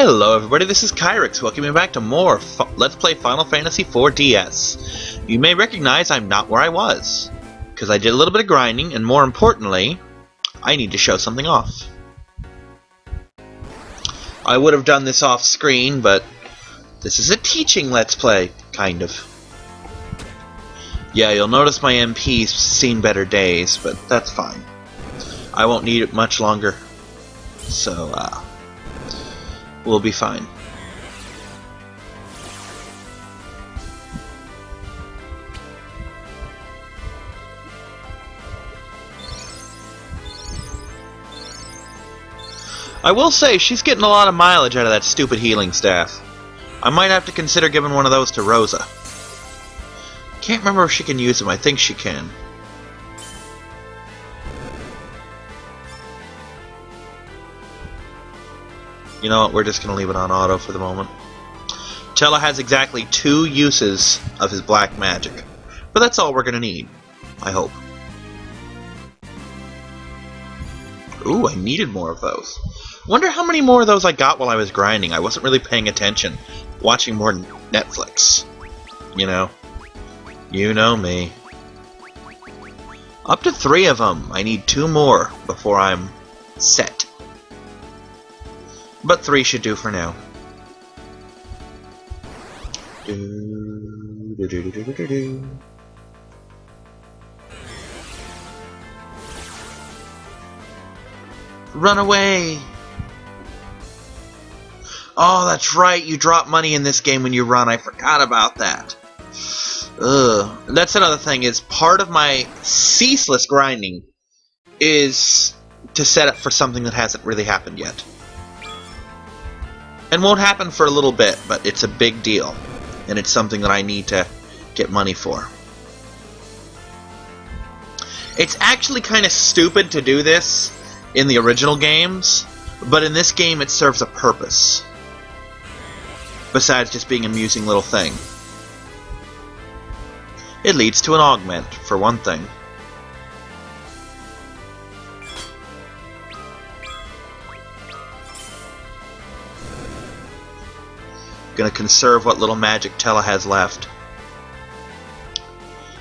Hello everybody, this is Kyrix, welcoming you back to more Let's Play Final Fantasy IV DS. You may recognize I'm not where I was, because I did a little bit of grinding, and more importantly, I need to show something off. I would have done this off screen, but this is a teaching Let's Play, kind of. Yeah, you'll notice my MP's seen better days, but that's fine. I won't need it much longer, so we'll be fine. I will say, she's getting a lot of mileage out of that stupid healing staff. I might have to consider giving one of those to Rosa. Can't remember if she can use them. I think she can. You know what, we're just going to leave it on auto for the moment. Tella has exactly 2 uses of his black magic. But that's all we're going to need, I hope. Ooh, I needed more of those. Wonder how many more of those I got while I was grinding. I wasn't really paying attention. Watching more Netflix. You know. You know me. Up to 3 of them. I need 2 more before I'm set. But 3 should do for now. Run away! Oh, that's right, you drop money in this game when you run. I forgot about that. Ugh. That's another thing, is part of my ceaseless grinding is to set up for something that hasn't really happened yet. And won't happen for a little bit, but it's a big deal. And it's something that I need to get money for. It's actually kind of stupid to do this in the original games, but in this game it serves a purpose. Besides just being an amusing little thing. It leads to an augment, for one thing. Gonna conserve what little magic Tella has left.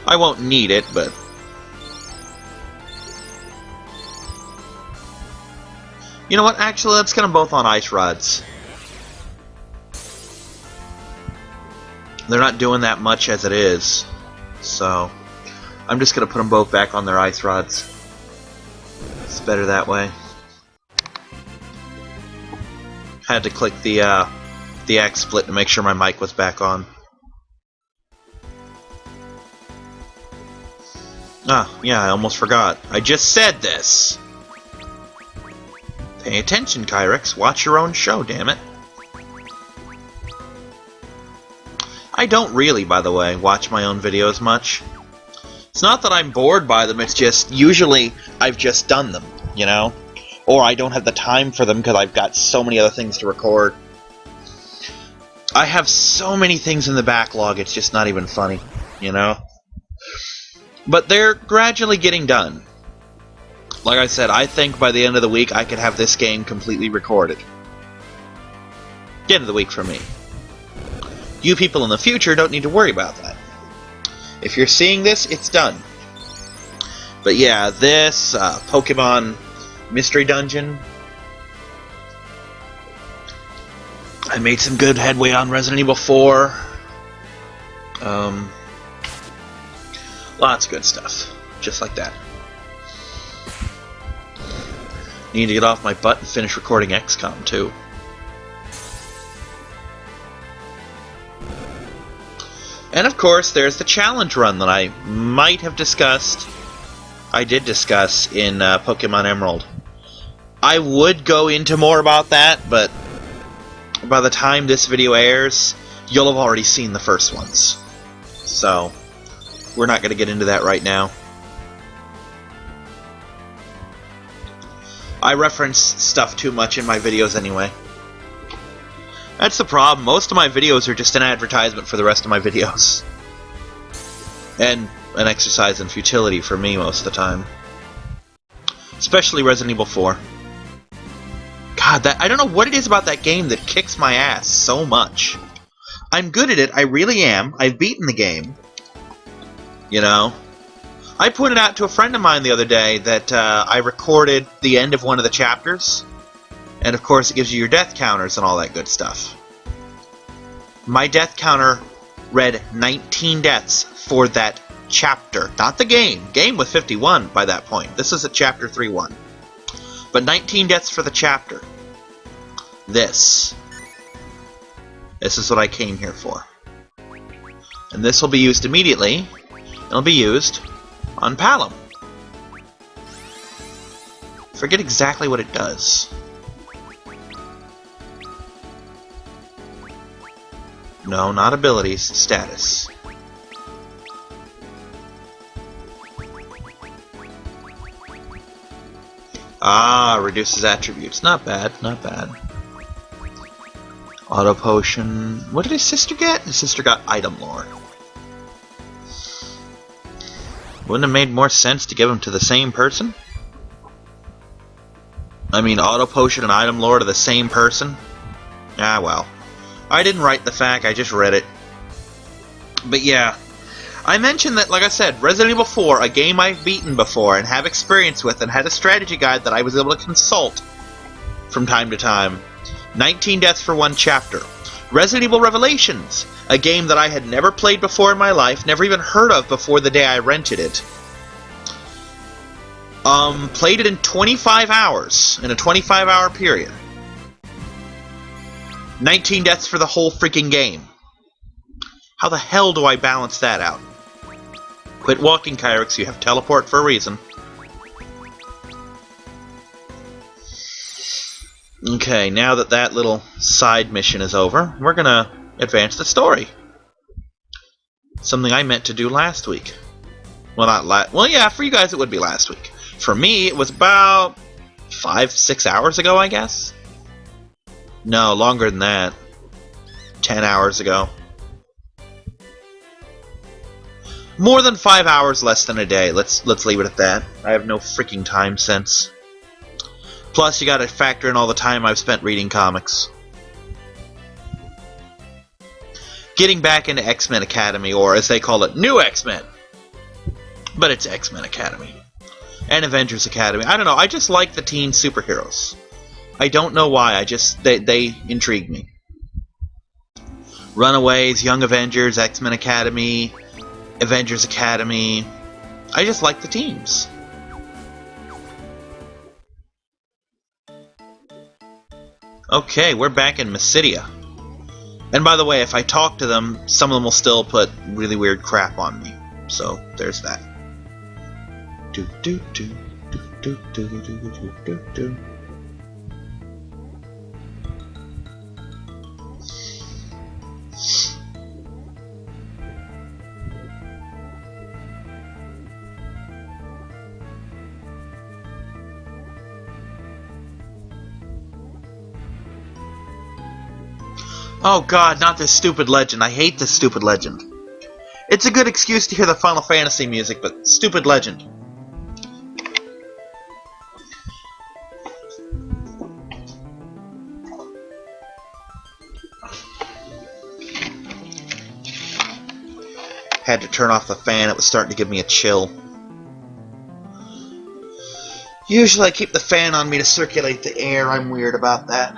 I won't need it, but you know what? Actually, let's get them both on ice rods. They're not doing that much as it is, so I'm just gonna put them both back on their ice rods. It's better that way. Had to click the X split to make sure my mic was back on. Ah, yeah, I almost forgot. I just said this! Pay attention, Kyrix. Watch your own show, damn it. I don't really, by the way, watch my own videos much. It's not that I'm bored by them, it's just, usually, I've just done them, you know? Or I don't have the time for them because I've got so many other things to record. I have so many things in the backlog, it's just not even funny, you know? But they're gradually getting done. Like I said, I think by the end of the week I could have this game completely recorded. The end of the week for me. You people in the future don't need to worry about that. If you're seeing this, it's done. But yeah, this Pokemon Mystery Dungeon, I made some good headway on Resident Evil 4. Lots of good stuff. Just like that. Need to get off my butt and finish recording XCOM too. And of course, there's the challenge run that I might have discussed. I did discuss in Pokemon Emerald. I would go into more about that, but by the time this video airs, you'll have already seen the first ones. So, we're not going to get into that right now. I reference stuff too much in my videos anyway. That's the problem. Most of my videos are just an advertisement for the rest of my videos. And an exercise in futility for me most of the time. Especially Resident Evil 4. God, God, I don't know what it is about that game that kicks my ass so much. I'm good at it, I really am. I've beaten the game. You know? I pointed out to a friend of mine the other day that I recorded the end of one of the chapters. And of course it gives you your death counters and all that good stuff. My death counter read 19 deaths for that chapter. Not the game. Game was 51 by that point. This is at chapter 3-1. But 19 deaths for the chapter. This is what I came here for. And this will be used immediately. It'll be used on Paladin. Forget exactly what it does. No, not abilities. Status. Ah, reduces attributes. Not bad, not bad. Auto potion. What did his sister get? His sister got item lore. Wouldn't have made more sense to give them to the same person? I mean, auto potion and item lore to the same person? Ah, well. I didn't write the fact, I just read it. But yeah, I mentioned that, like I said, Resident Evil 4, a game I've beaten before and have experience with and had a strategy guide that I was able to consult from time to time. 19 deaths for one chapter. Resident Evil Revelations, a game that I had never played before in my life, never even heard of before the day I rented it. Played it in 25 hours, in a 25-hour period. 19 deaths for the whole freaking game. How the hell do I balance that out? Quit walking, Kyrix. You have teleport for a reason. Okay, now that that little side mission is over, we're gonna advance the story. Something I meant to do last week. Well, well, yeah, for you guys it would be last week. For me, it was about 5-6 hours ago, I guess. No, longer than that. 10 hours ago. More than 5 hours, less than a day. Let's leave it at that. I have no freaking time sense. Plus, you gotta factor in all the time I've spent reading comics. Getting back into X-Men Academy, or as they call it, New X-Men. But it's X-Men Academy. And Avengers Academy. I don't know, I just like the teen superheroes. I don't know why, they intrigue me. Runaways, Young Avengers, X-Men Academy, Avengers Academy. I just like the teams. Okay, we're back in Mysidia. And by the way, if I talk to them, some of them will still put really weird crap on me. So, there's that. Do do do do do do do do do do. Oh god, not this stupid legend. I hate this stupid legend. It's a good excuse to hear the Final Fantasy music, but stupid legend. Had to turn off the fan, it was starting to give me a chill. Usually I keep the fan on me to circulate the air, I'm weird about that.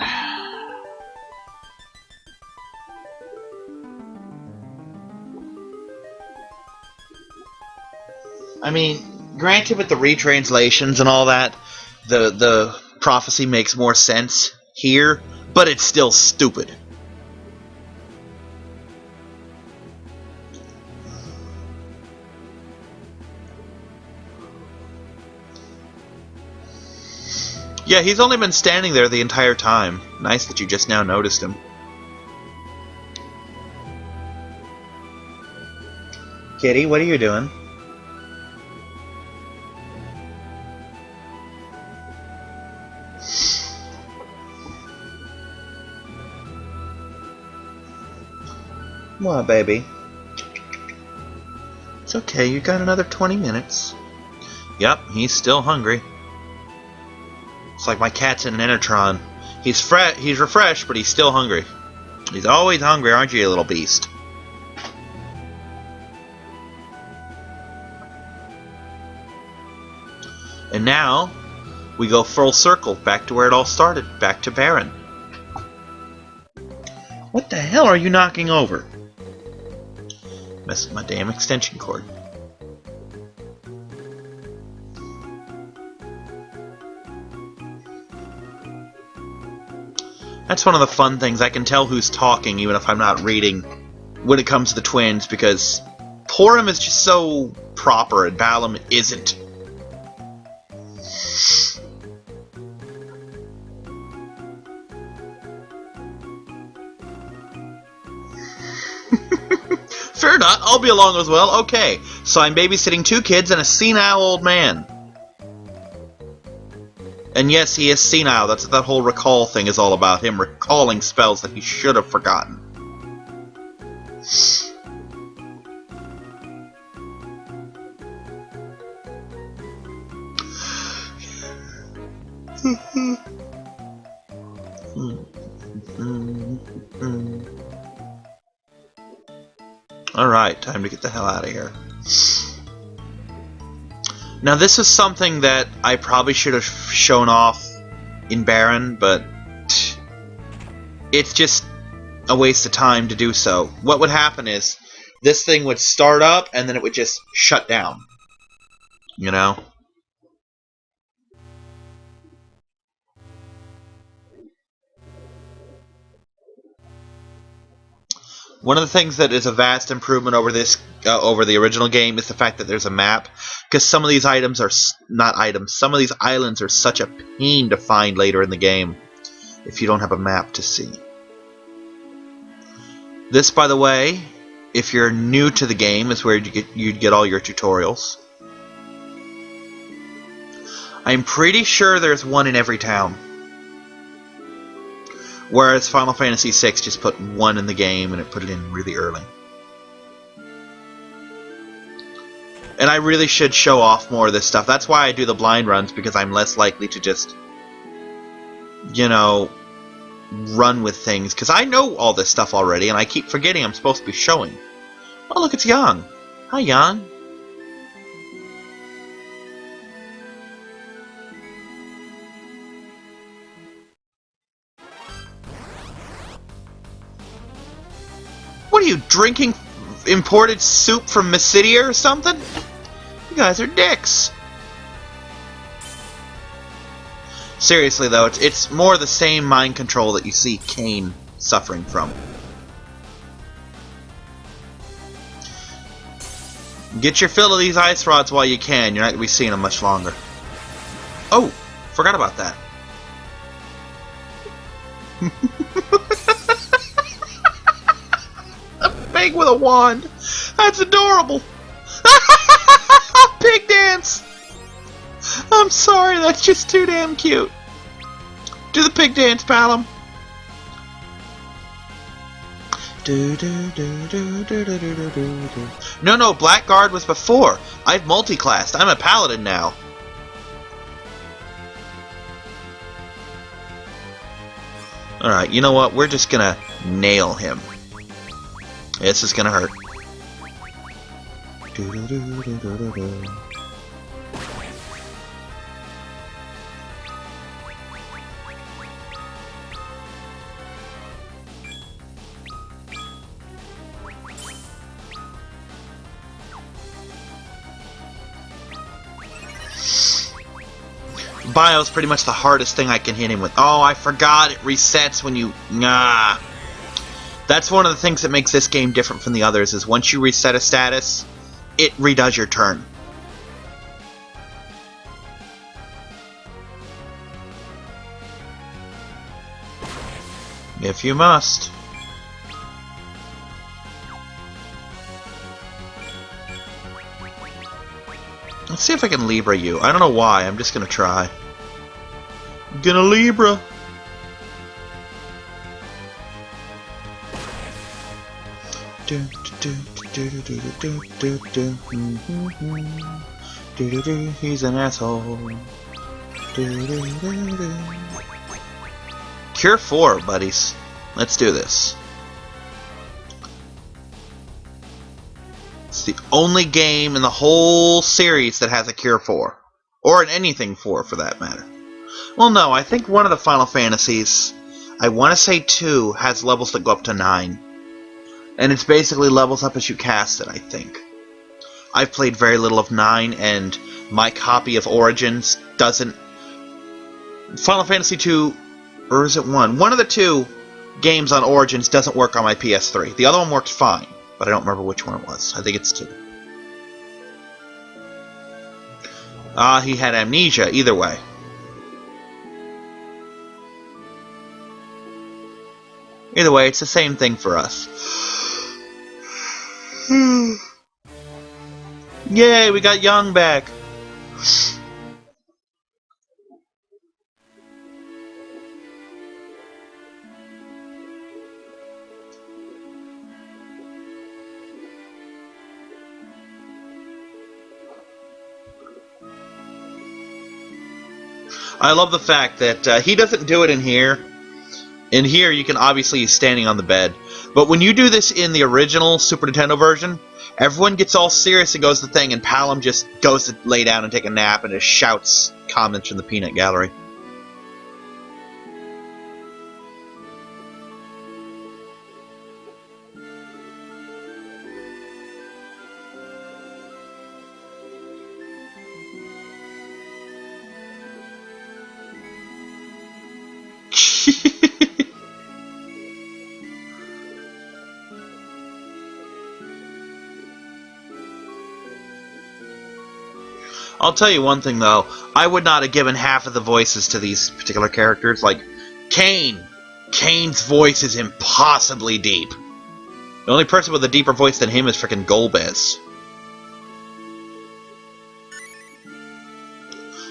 I mean, granted with the retranslations and all that, the prophecy makes more sense here, but it's still stupid. Yeah, he's only been standing there the entire time. Nice that you just now noticed him. Kitty, what are you doing? What, baby? It's okay, you got another 20 minutes. Yep, he's still hungry. It's like my cat's in an Entertron. He's refreshed, but he's still hungry. He's always hungry, aren't you, you little beast? And now, we go full circle, back to where it all started, back to Baron. What the hell are you knocking over? Messing with my damn extension cord. That's one of the fun things. I can tell who's talking even if I'm not reading when it comes to the twins, because Porum is just so proper and Balam isn't. Fear not, I'll be along as well. Okay, so I'm babysitting 2 kids and a senile old man. And yes, he is senile. That's what that whole recall thing is all about. Him recalling spells that he should have forgotten. Alright, time to get the hell out of here. Now this is something that I probably should have shown off in Baron, but it's just a waste of time to do so. What would happen is, this thing would start up and then it would just shut down. You know? One of the things that is a vast improvement over this, over the original game, is the fact that there's a map. Because some of these items are not items. Some of these islands are such a pain to find later in the game if you don't have a map to see. This, by the way, if you're new to the game, is where you'd get all your tutorials. I'm pretty sure there's one in every town. Whereas Final Fantasy VI just put one in the game and it put it in really early. And I really should show off more of this stuff. That's why I do the blind runs, because I'm less likely to just, you know, run with things. Because I know all this stuff already and I keep forgetting I'm supposed to be showing. Oh, look, it's Yang. Hi, Yang. What are you, drinking imported soup from Mysidia or something? You guys are dicks. Seriously though, it's more the same mind control that you see Kain suffering from. Get your fill of these ice rods while you can. You're not going to be seeing them much longer. Oh, forgot about that. Pig with a wand. That's adorable. Pig dance. I'm sorry, that's just too damn cute. Do the pig dance, Paladin. No, Blackguard was before. I've multi-classed. I'm a Paladin now. Alright, you know what? We're just gonna nail him. This is gonna hurt. Bio's pretty much the hardest thing I can hit him with. Oh, I forgot it resets when you... Nah. That's one of the things that makes this game different from the others, is once you reset a status, it redoes your turn. If you must. Let's see if I can Libra you. I don't know why, I'm just gonna try. Gonna Libra. He's an asshole. Cure 4, buddies. Let's do this. It's the only game in the whole series that has a Cure 4. Or an anything 4, for that matter. Well, no, I think one of the Final Fantasies, I want to say 2, has levels that go up to 9. And it's basically levels up as you cast it, I think. I've played very little of 9, and my copy of Origins doesn't... Final Fantasy 2, or is it 1? One of the two games on Origins doesn't work on my PS3. The other one worked fine, but I don't remember which one it was. I think it's 2. He had amnesia, either way. Either way, it's the same thing for us. Yay, we got Young back! I love the fact that he doesn't do it in here. In here, you can obviously he's standing on the bed. But when you do this in the original Super Nintendo version, everyone gets all serious and goes to the thing, and Paladin just goes to lay down and take a nap and just shouts comments from the peanut gallery. I'll tell you one thing, though. I would not have given half of the voices to these particular characters. Like, Kain. Kain's voice is impossibly deep. The only person with a deeper voice than him is frickin' Golbez.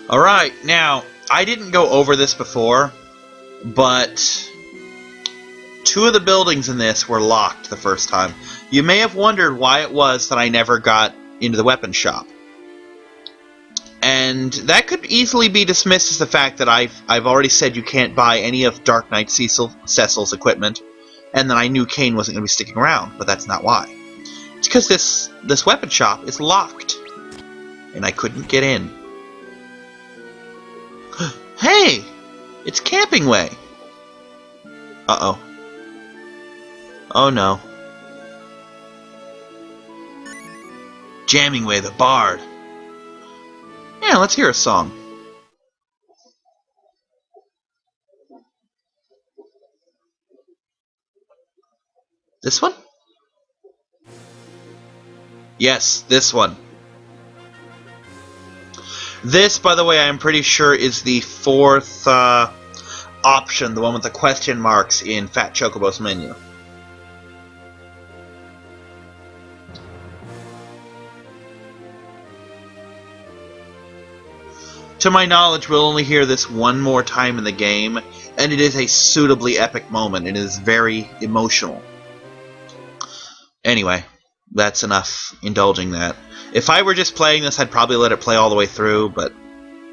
Alright, now, I didn't go over this before, but 2 of the buildings in this were locked the first time. You may have wondered why it was that I never got into the weapon shop. And that could easily be dismissed as the fact that I've already said you can't buy any of Dark Knight Cecil's equipment, and that I knew Kain wasn't going to be sticking around, but that's not why. It's because this weapon shop is locked, and I couldn't get in. Hey! It's Camping Way! Uh-oh. Oh no. Jamming Way the Bard. Yeah, let's hear a song. This one? Yes, this one. This, by the way, I'm pretty sure is the 4th option, the one with the question marks in Fat Chocobo's menu. To my knowledge, we'll only hear this one more time in the game, and it is a suitably epic moment. It is very emotional. Anyway, that's enough indulging that. If I were just playing this, I'd probably let it play all the way through, but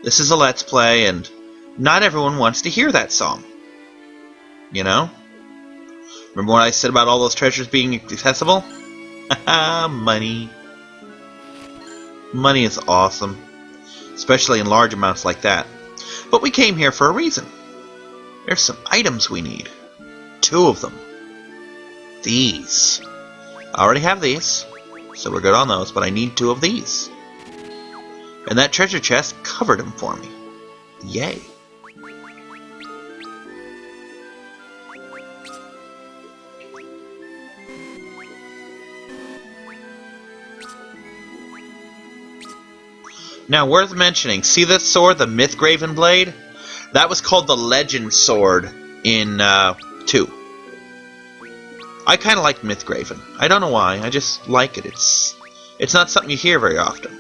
this is a Let's Play, and not everyone wants to hear that song. You know? Remember what I said about all those treasures being accessible? Haha, money. Money is awesome. Especially in large amounts like that. But we came here for a reason. There's some items we need. 2 of them. These. I already have these, so we're good on those, but I need 2 of these. And that treasure chest covered them for me. Yay. Now, worth mentioning, see this sword, the Mythgraven blade? That was called the Legend Sword in 2. I kind of like Mythgraven. I don't know why, I just like it. It's not something you hear very often.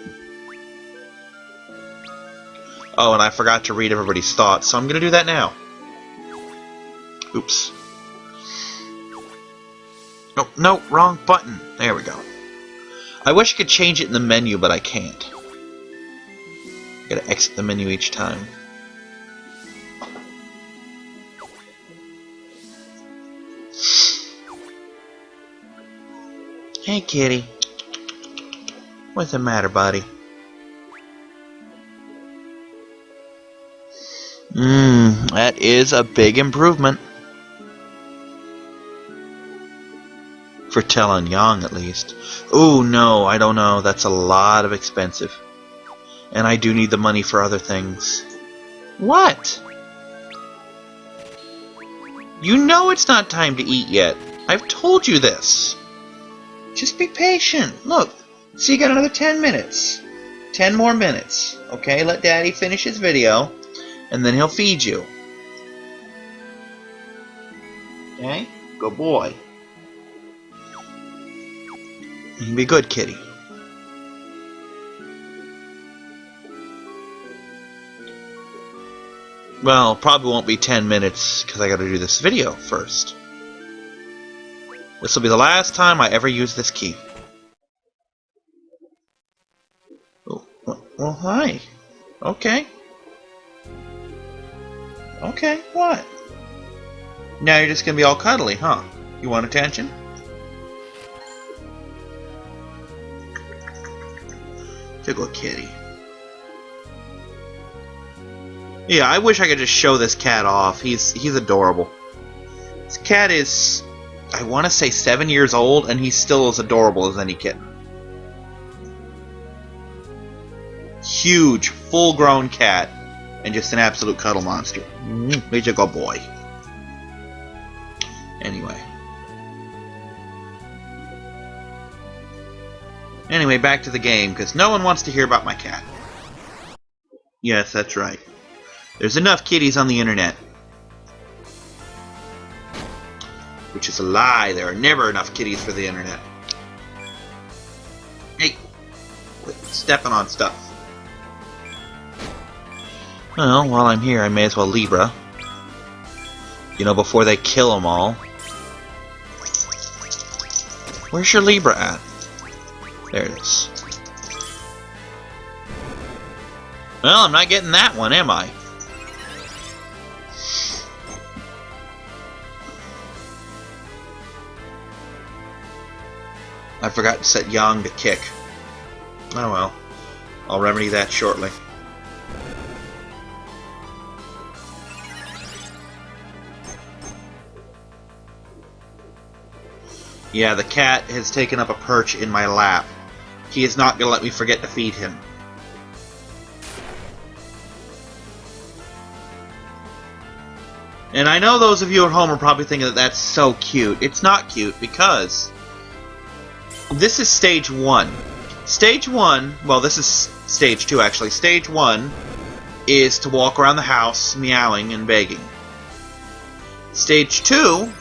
Oh, and I forgot to read everybody's thoughts, so I'm going to do that now. Oops. Oh, no, wrong button. There we go. I wish I could change it in the menu, but I can't. Gotta exit the menu each time. Hey, kitty. What's the matter, buddy? That is a big improvement. For Talon Yang, at least. Ooh, no, I don't know. That's a lot of expensive. And I do need the money for other things. What? You know it's not time to eat yet. I've told you this. Just be patient. Look, see, you got another 10 minutes. 10 more minutes. Okay, let Daddy finish his video, and then he'll feed you. Okay? Good boy. You can be good, kitty. Well, probably won't be 10 minutes because I gotta do this video first. This will be the last time I ever use this key. Oh, well, hi. Okay. Okay, what? Now you're just gonna be all cuddly, huh? You want attention? Tickle kitty. Yeah, I wish I could just show this cat off. He's adorable. This cat is, I want to say 7 years old, and he's still as adorable as any kitten. Huge, full-grown cat, and just an absolute cuddle monster. He's a good boy. Anyway, back to the game, because no one wants to hear about my cat. Yes, that's right. There's enough kitties on the internet. Which is a lie. There are never enough kitties for the internet. Hey! Quit stepping on stuff. Well, while I'm here, I may as well Libra. You know, before they kill them all. Where's your Libra at? There it is. Well, I'm not getting that one, am I? I forgot to set Yang to kick. Oh well. I'll remedy that shortly. Yeah, the cat has taken up a perch in my lap. He is not going to let me forget to feed him. And I know those of you at home are probably thinking that that's so cute. It's not cute because this is stage 1. Stage 1, well, this is stage 2 actually. Stage 1 is to walk around the house meowing and begging. Stage 2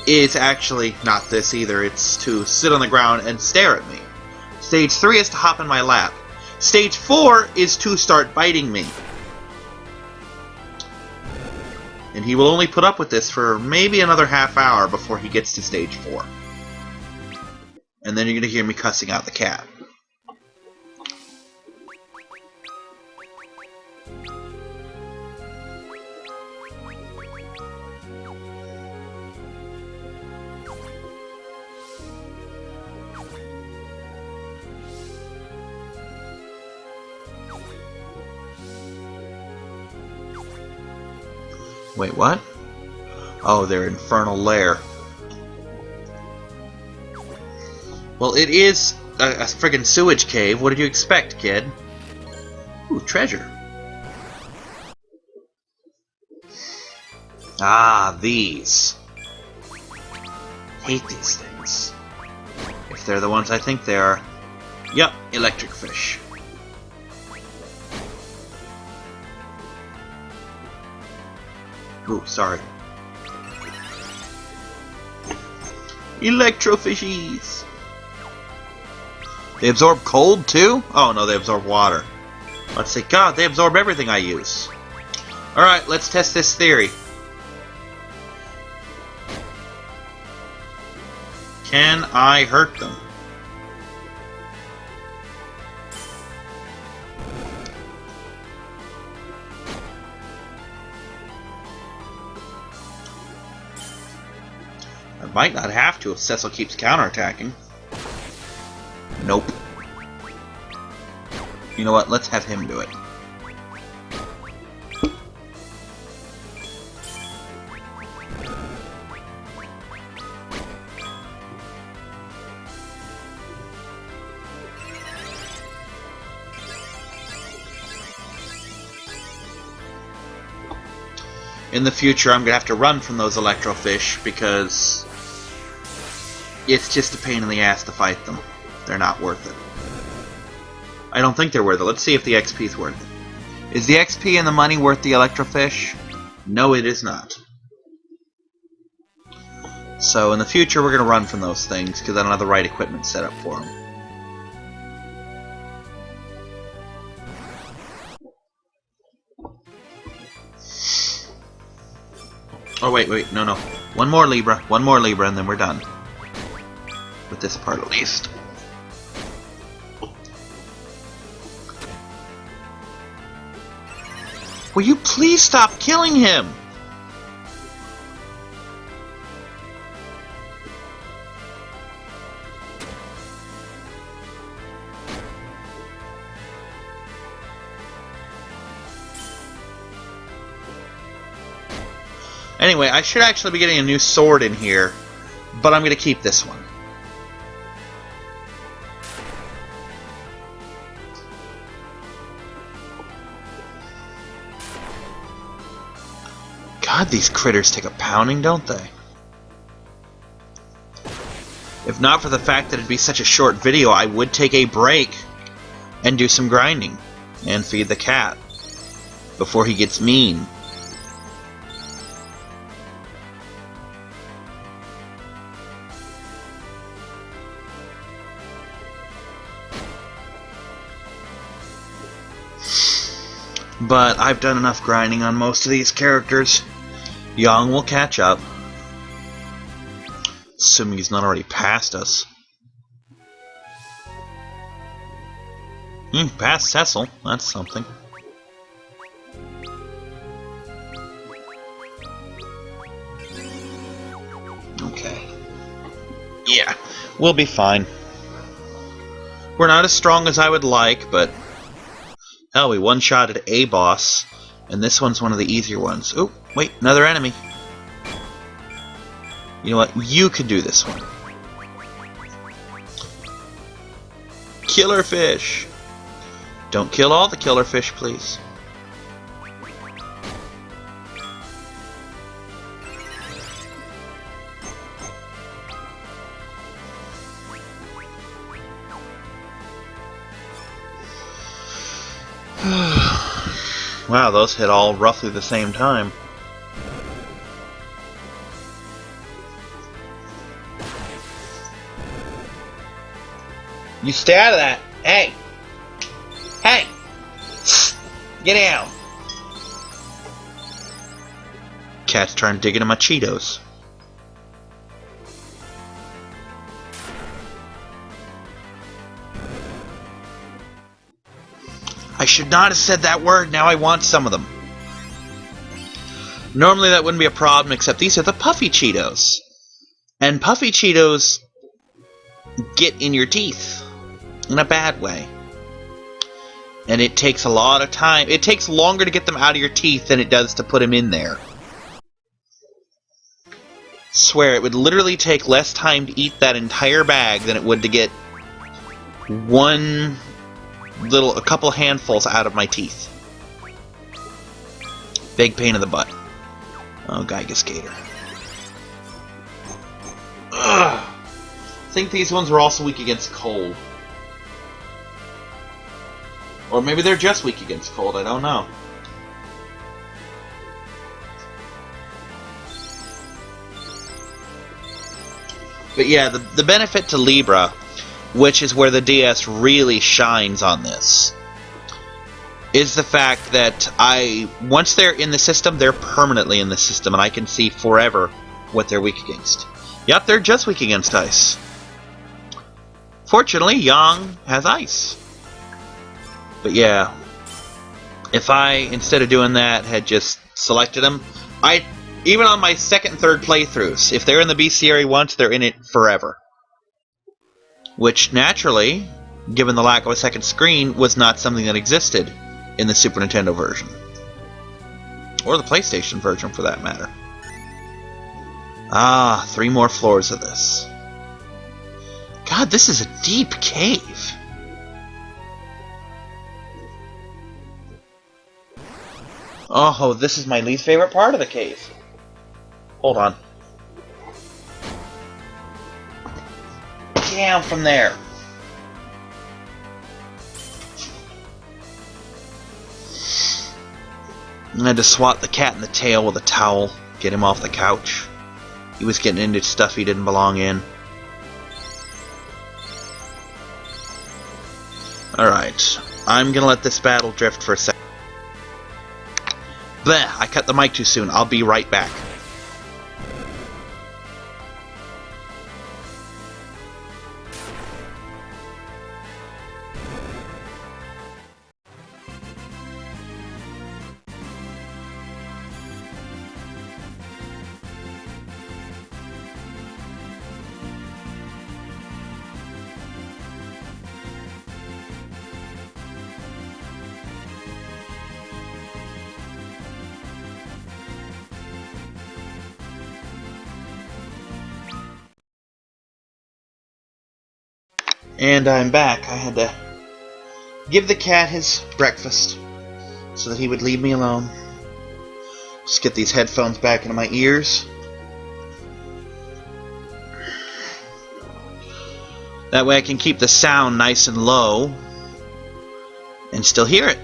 is actually not this either. It's to sit on the ground and stare at me. Stage 3 is to hop in my lap. Stage 4 is to start biting me. And he will only put up with this for maybe another half hour before he gets to stage 4. And then you're going to hear me cussing out the cat. Wait, what? Oh, their infernal lair. Well, it is a friggin' sewage cave. What did you expect, kid? Ooh, treasure. Ah, these. Hate these things. If they're the ones I think they are. Yup, electric fish. Ooh, sorry. Electrofishies! They absorb cold too? Oh no, they absorb water. Let's say, God, they absorb everything I use. Alright, let's test this theory. Can I hurt them? I might not have to if Cecil keeps counterattacking. Nope. You know what? Let's have him do it. In the future, I'm going to have to run from those electrofish because it's just a pain in the ass to fight them. They're not worth it. I don't think they're worth it. Let's see if the XP is worth it. Is the XP and the money worth the electrofish? No, it is not. So in the future, we're going to run from those things because I don't have the right equipment set up for them. Oh, wait, no. One more Libra, and then we're done. With this part, at least. Will you please stop killing him? Anyway, I should actually be getting a new sword in here, but I'm going to keep this one. God, these critters take a pounding, don't they? If not for the fact that it'd be such a short video, I would take a break and do some grinding and feed the cat before he gets mean. But I've done enough grinding on most of these characters. Yang will catch up. Assuming he's not already past us. Past Cecil. That's something. Okay. Yeah, we'll be fine. We're not as strong as I would like, but... hell, we one-shotted a boss, and this one's one of the easier ones. Oh, wait, another enemy. You know what? You can do this one. Killer fish! Don't kill all the killer fish, please. Wow, those hit all roughly the same time. You stay out of that! Hey! Hey! Get down! Cat's trying to dig into my Cheetos. I should not have said that word, now I want some of them. Normally that wouldn't be a problem, except these are the Puffy Cheetos. And Puffy Cheetos get in your teeth. In a bad way. And it takes a lot of time. It takes longer to get them out of your teeth than it does to put them in there. Swear, it would literally take less time to eat that entire bag than it would to get a couple handfuls out of my teeth. Big pain in the butt. Oh, Gygus Gator. Ugh. I think these ones were also weak against cold. Or maybe they're just weak against cold, I don't know. But yeah, the benefit to Libra, which is where the DS really shines on this, is the fact that once they're in the system, they're permanently in the system, and I can see forever what they're weak against. Yep, they're just weak against ice. Fortunately, Yang has ice. But yeah, if I, instead of doing that, had just selected him, I Even on my second and third playthroughs, if they're in the bestiary once, they're in it forever. Which, naturally, given the lack of a second screen, was not something that existed in the Super Nintendo version. Or the PlayStation version, for that matter. Ah, 3 more floors of this. God, this is a deep cave. Oh, this is my least favorite part of the cave. Hold on. Down from there. I had to swat the cat in the tail with a towel, get him off the couch. He was getting into stuff he didn't belong in. Alright, I'm gonna let this battle drift for a second. Bleh, I cut the mic too soon. I'll be right back. And I'm back. I had to give the cat his breakfast so that he would leave me alone. Just get these headphones back into my ears. That way I can keep the sound nice and low and still hear it.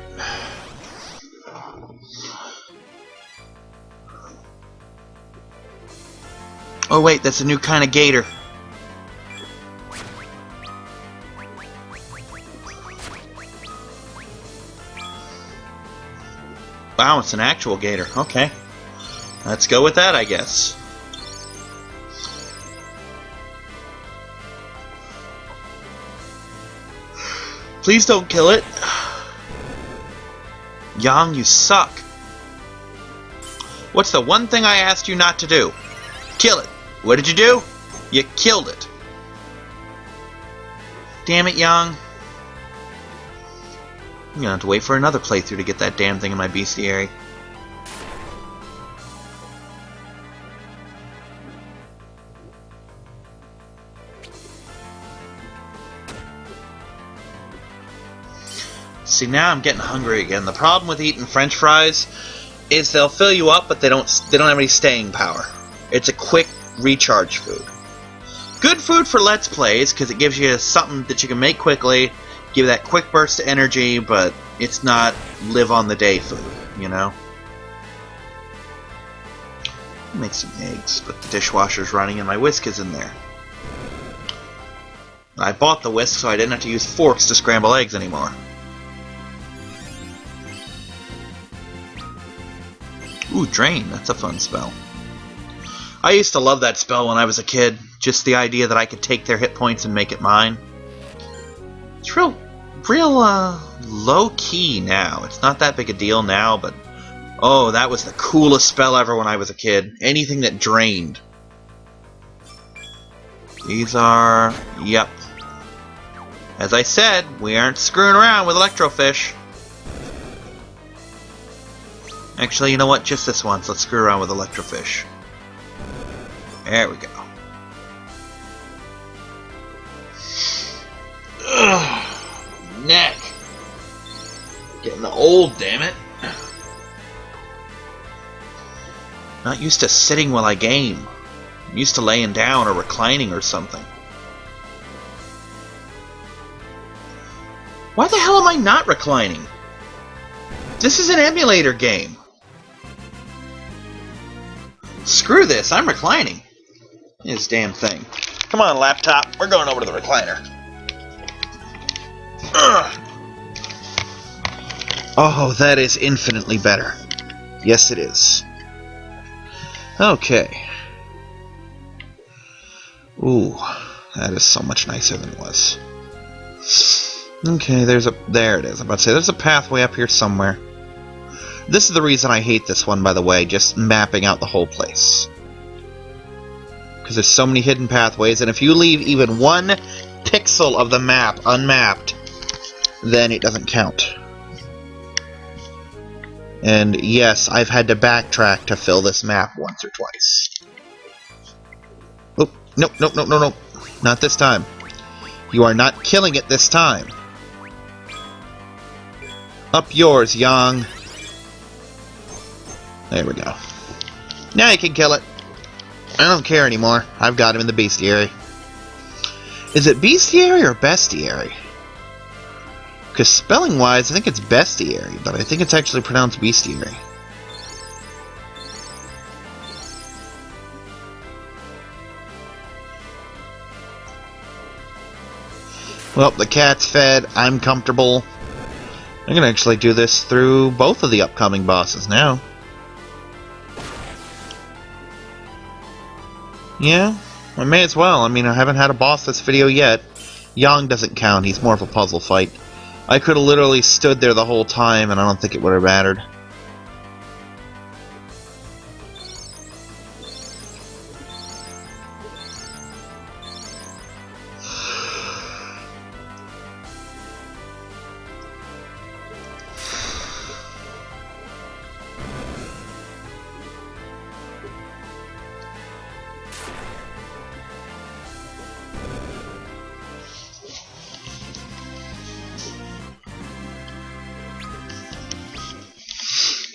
Oh wait, that's a new kind of gator. Wow, it's an actual gator. Okay. Let's go with that, I guess. Please don't kill it. Yang, you suck. What's the one thing I asked you not to do? Kill it. What did you do? You killed it. Damn it, Yang. I'm gonna have to wait for another playthrough to get that damn thing in my bestiary. See, now I'm getting hungry again. The problem with eating French fries is they'll fill you up, but they don't have any staying power. It's a quick recharge food. Good food for Let's Plays because it gives you something that you can make quickly. Give that quick burst of energy, but it's not live on the day food, you know? Make some eggs, but the dishwasher's running and my whisk is in there. I bought the whisk so I didn't have to use forks to scramble eggs anymore. Ooh, Drain, that's a fun spell. I used to love that spell when I was a kid. Just the idea that I could take their hit points and make it mine. It's real low-key now. It's not that big a deal now, but oh, that was the coolest spell ever when I was a kid. Anything that drained. These are... yep. As I said, we aren't screwing around with Electrofish. Actually, you know what? Just this once. Let's screw around with Electrofish. There we go. Ugh. Neck. Getting old, damn it. Not used to sitting while I game. I'm used to laying down or reclining or something. Why the hell am I not reclining? This is an emulator game. Screw this, I'm reclining. This damn thing. Come on, laptop. We're going over to the recliner. Ugh. Oh, that is infinitely better. Yes, it is. Okay. Ooh, that is so much nicer than it was. Okay, there it is. I'm about to say there's a pathway up here somewhere. This is the reason I hate this one, by the way, just mapping out the whole place. Because there's so many hidden pathways, and if you leave even one pixel of the map unmapped, then it doesn't count. And yes, I've had to backtrack to fill this map once or twice. Oh, nope, nope, nope, nope, nope. Not this time. You are not killing it this time. Up yours, Yang. There we go. Now you can kill it. I don't care anymore. I've got him in the bestiary. Is it bestiary or bestiary? Because spelling-wise, I think it's bestiary, but I think it's actually pronounced bestiary. Well, the cat's fed. I'm comfortable. I can actually do this through both of the upcoming bosses now. Yeah, I may as well. I mean, I haven't had a boss this video yet. Yang doesn't count. He's more of a puzzle fight. I could have literally stood there the whole time, and I don't think it would have mattered.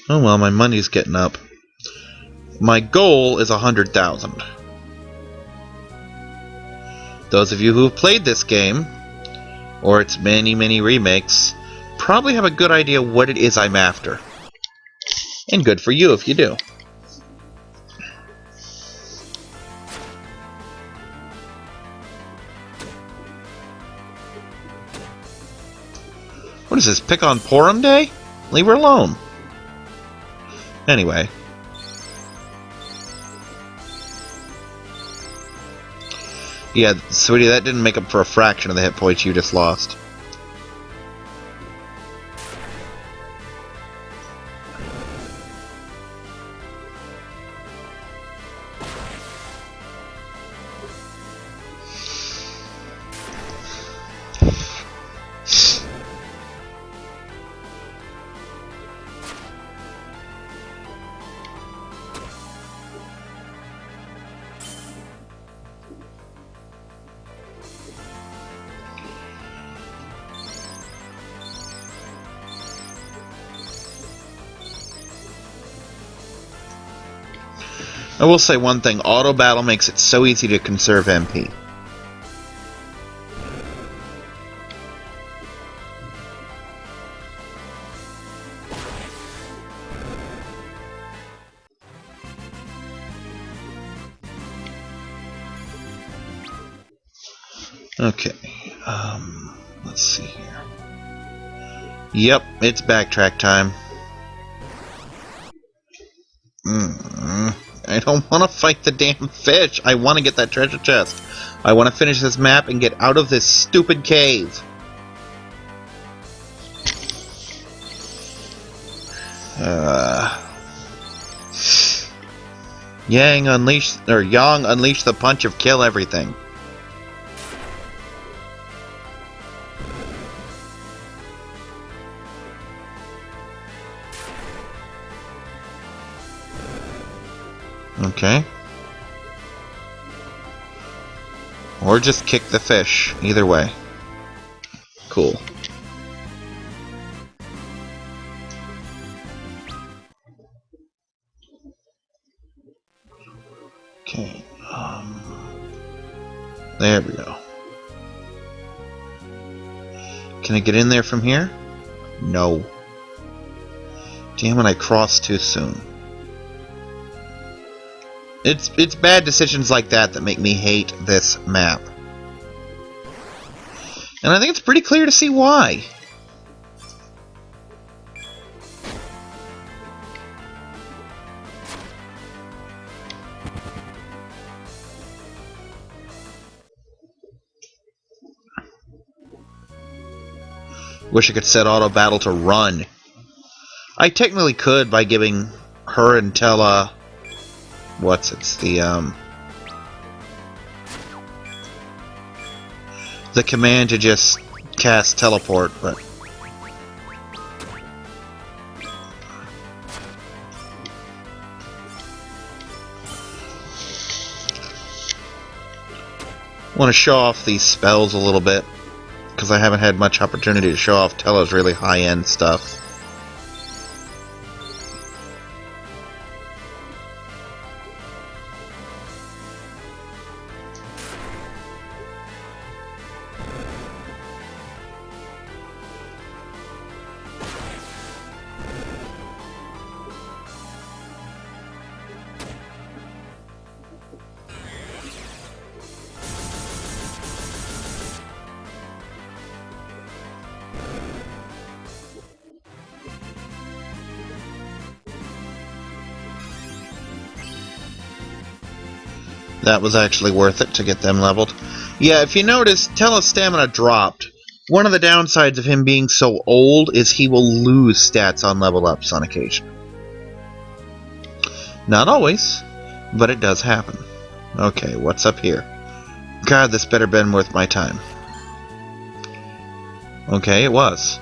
Oh well, my money's getting up. My goal is 100,000. Those of you who have played this game, or its many, many remakes, probably have a good idea what it is I'm after. And good for you if you do. What is this, pick on Porum Day? Leave her alone. Anyway. Yeah, sweetie, that didn't make up for a fraction of the hit points you just lost. I will say one thing, auto battle makes it so easy to conserve MP. Okay, let's see here. Yep, it's backtrack time. I don't want to fight the damn fish. I want to get that treasure chest. I want to finish this map and get out of this stupid cave. Yang unleash the punch of kill everything. Okay. Or just kick the fish. Either way. Cool. Okay. There we go. Can I get in there from here? No. Damn it, I crossed too soon. It's bad decisions like that that make me hate this map. And I think it's pretty clear to see why. Wish I could set auto battle to run. I technically could by giving her and Tella... the command to just cast teleport, but... I want to show off these spells a little bit, because I haven't had much opportunity to show off Tella's really high-end stuff. That was actually worth it to get them leveled. Yeah, if you notice, Tella's stamina dropped. One of the downsides of him being so old is he will lose stats on level ups on occasion. Not always, but it does happen. Okay, what's up here? God, this better been worth my time. Okay, it was.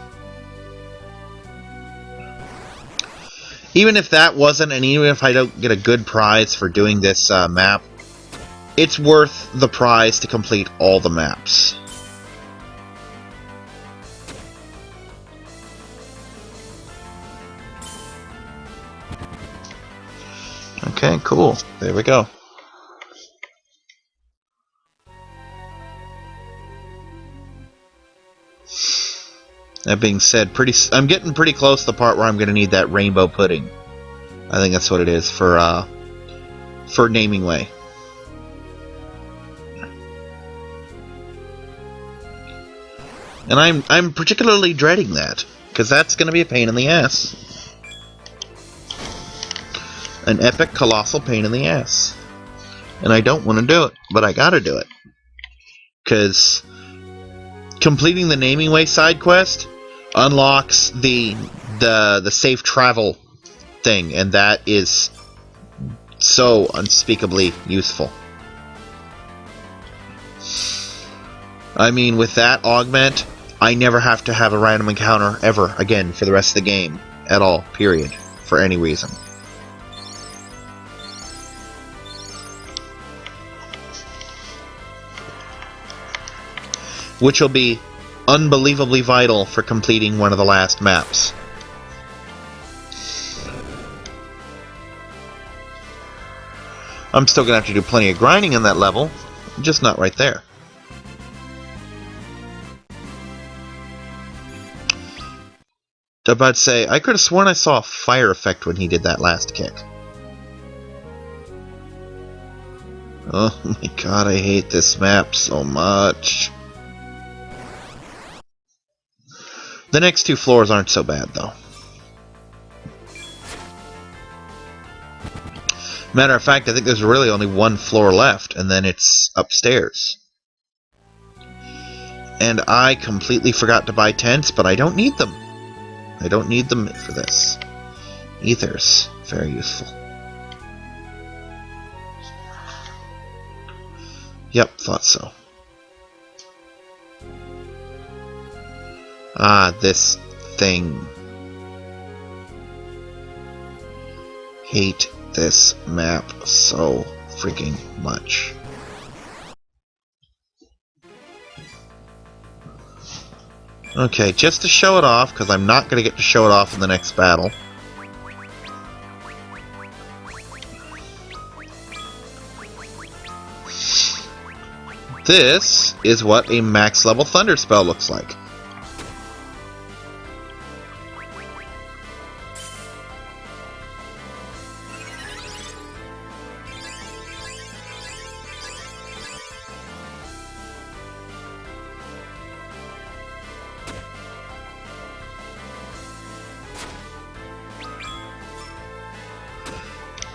Even if that wasn't, and even if I don't get a good prize for doing this map, it's worth the prize to complete all the maps. Okay, cool. There we go. That being said, I'm getting pretty close to the part where I'm going to need that rainbow pudding. I think that's what it is for Naming Way. And I'm particularly dreading that, because that's going to be a pain in the ass. An epic, colossal pain in the ass. And I don't want to do it, but I gotta do it. Because completing the Naming Way side quest unlocks the safe travel thing, and that is so unspeakably useful. I mean, with that augment, I never have to have a random encounter ever again for the rest of the game. At all. Period. For any reason. Which will be unbelievably vital for completing one of the last maps. I'm still going to have to do plenty of grinding in that level, just not right there. I was about to say, I could have sworn I saw a fire effect when he did that last kick. Oh my god, I hate this map so much. The next two floors aren't so bad, though. Matter of fact, I think there's really only one floor left, and then it's upstairs. And I completely forgot to buy tents, but I don't need them. I don't need them for this. Ethers. Very useful. Yep, thought so. Ah, this thing. Hate this map so freaking much. Okay, just to show it off, because I'm not going to get to show it off in the next battle. This is what a max level thunder spell looks like.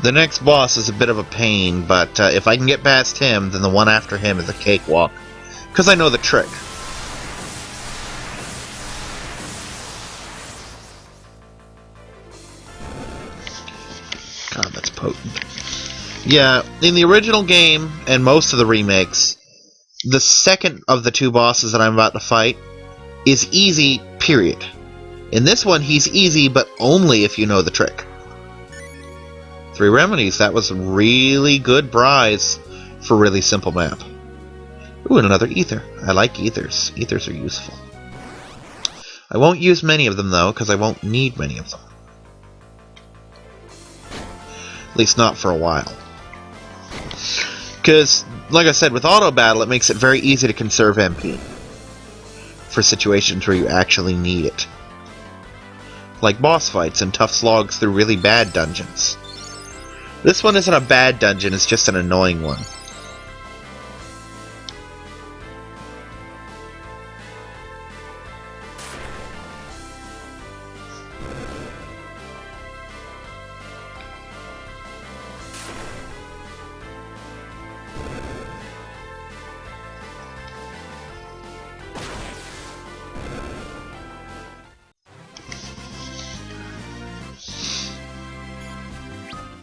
The next boss is a bit of a pain, but if I can get past him, then the one after him is a cakewalk. Because I know the trick. potent. Yeah, in the original game, and most of the remakes, the second of the two bosses that I'm about to fight is easy, period. In this one, he's easy, but only if you know the trick. 3 remedies, that was a really good prize for a really simple map. Ooh, and another ether. I like ethers. Ethers are useful. I won't use many of them, though, because I won't need many of them. At least not for a while. Because, like I said, with auto battle, it makes it very easy to conserve MP for situations where you actually need it. Like boss fights and tough slogs through really bad dungeons. This one isn't a bad dungeon, it's just an annoying one.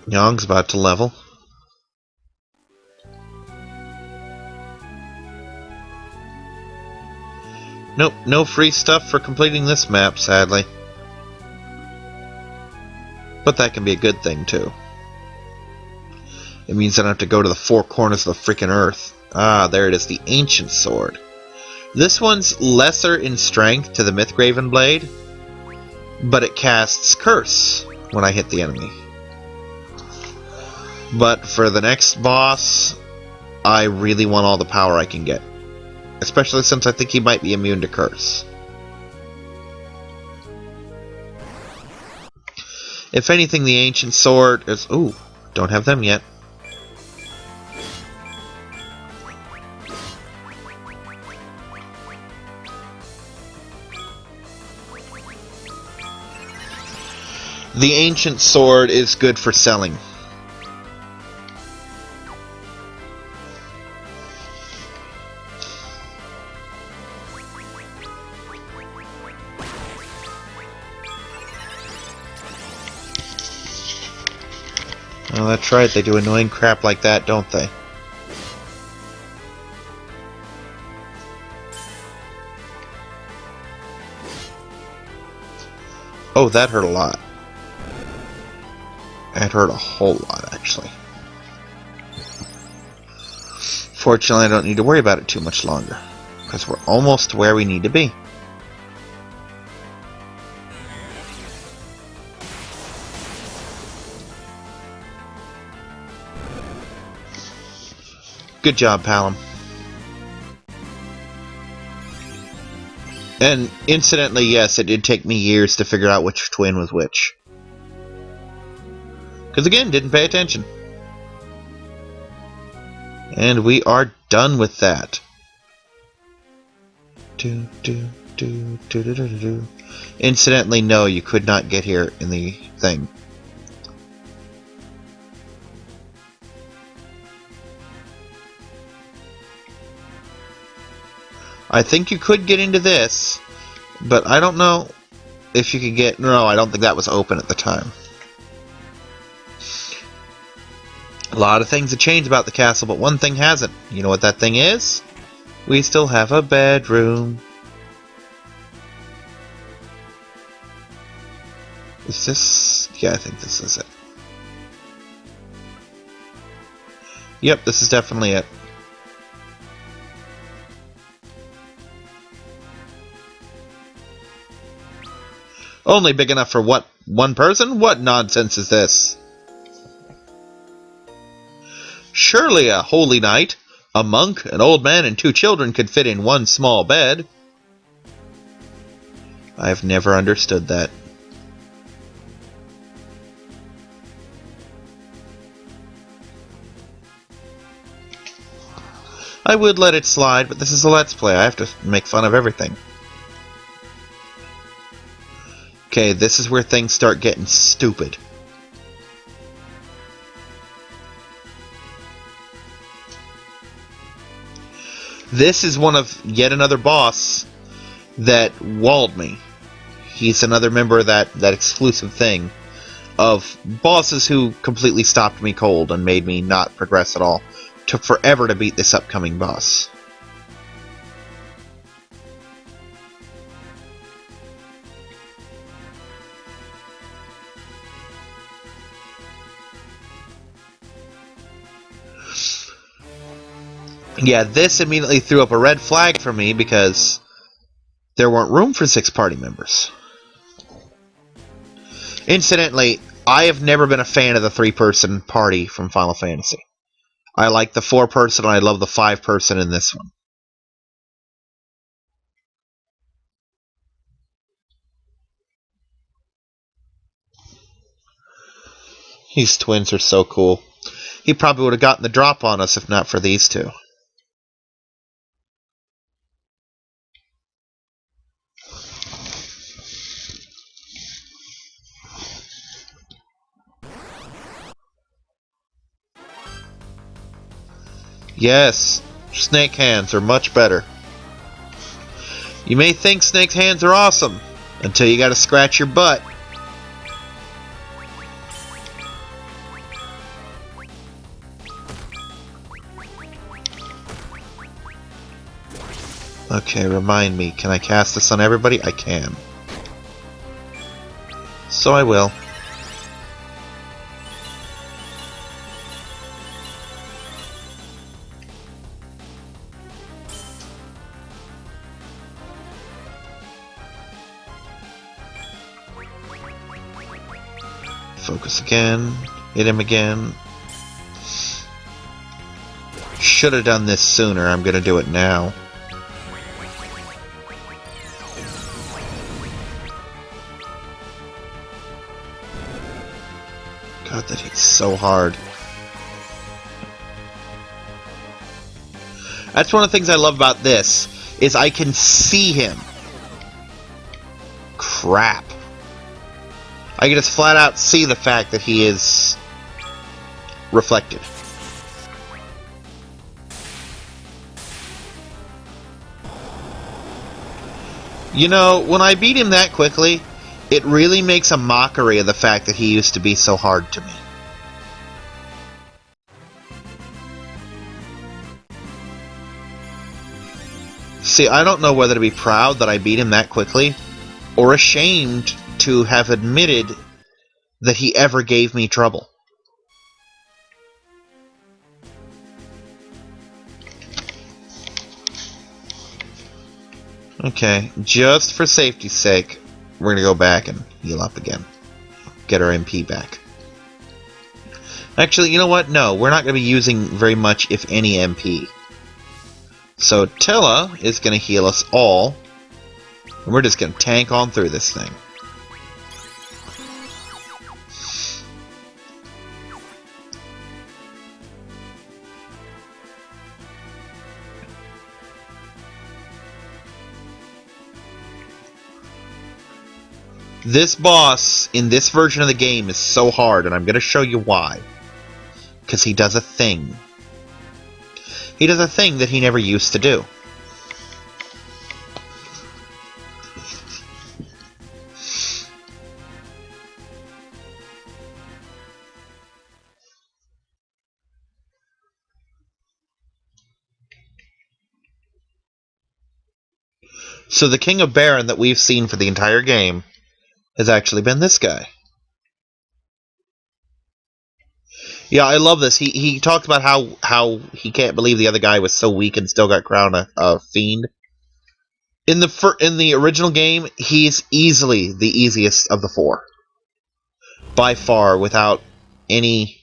Yong's about to level. Nope, no free stuff for completing this map, sadly. But that can be a good thing, too. It means I don't have to go to the 4 corners of the freaking earth. Ah, there it is, the Ancient Sword. This one's lesser in strength to the Mythgraven Blade, but it casts Curse when I hit the enemy. But for the next boss, I really want all the power I can get. Especially since I think he might be immune to Curse. If anything, the Ancient Sword is... Ooh, don't have them yet. The Ancient Sword is good for selling. Oh, that's right, they do annoying crap like that, don't they? Oh, that hurt a lot. That hurt a whole lot, actually. Fortunately, I don't need to worry about it too much longer, because we're almost where we need to be. Good job, Paladin. And incidentally, yes, it did take me years to figure out which twin was which. Because again, didn't pay attention. And we are done with that. Incidentally, no, you could not get here in the thing. I think you could get into this, but I don't know if you could get... No, I don't think that was open at the time. A lot of things have changed about the castle, but one thing hasn't. You know what that thing is? We still have a bedroom. Is this... Yeah, I think this is it. Yep, this is definitely it. Only big enough for what? One person? What nonsense is this? Surely a holy knight, a monk, an old man, and 2 children could fit in one small bed. I've never understood that. I would let it slide, but this is a Let's Play. I have to make fun of everything. Okay, this is where things start getting stupid. This is one of yet another boss that walled me. He's another member of that exclusive thing. of bosses who completely stopped me cold and made me not progress at all. Took forever to beat this upcoming boss. Yeah, this immediately threw up a red flag for me because there weren't room for 6 party members. Incidentally, I have never been a fan of the 3-person party from Final Fantasy. I like the 4-person and I love the 5-person in this one. These twins are so cool. He probably would have gotten the drop on us if not for these two. Yes, snake hands are much better. You may think snake hands are awesome until you gotta scratch your butt. Okay, remind me, can I cast this on everybody? I can. So I will. Focus again. Hit him again. Should have done this sooner. I'm gonna do it now. God, that hits so hard. That's one of the things I love about this, is I can see him. Crap. I can just flat out see the fact that he is reflected. You know, when I beat him that quickly, it really makes a mockery of the fact that he used to be so hard to me. See, I don't know whether to be proud that I beat him that quickly, or ashamed to have admitted that he ever gave me trouble. Okay, just for safety's sake, we're gonna go back and heal up again. Get our MP back. Actually, you know what? No, we're not gonna be using very much, if any, MP. So Tilla is gonna heal us all, and we're just gonna tank on through this thing. This boss in this version of the game is so hard, and I'm going to show you why. Because he does a thing. He does a thing that he never used to do. So the King of Baron that we've seen for the entire game has actually been this guy. Yeah, I love this. He talked about how he can't believe the other guy was so weak and still got crowned a fiend. In the original game, he's easily the easiest of the 4. By far, without any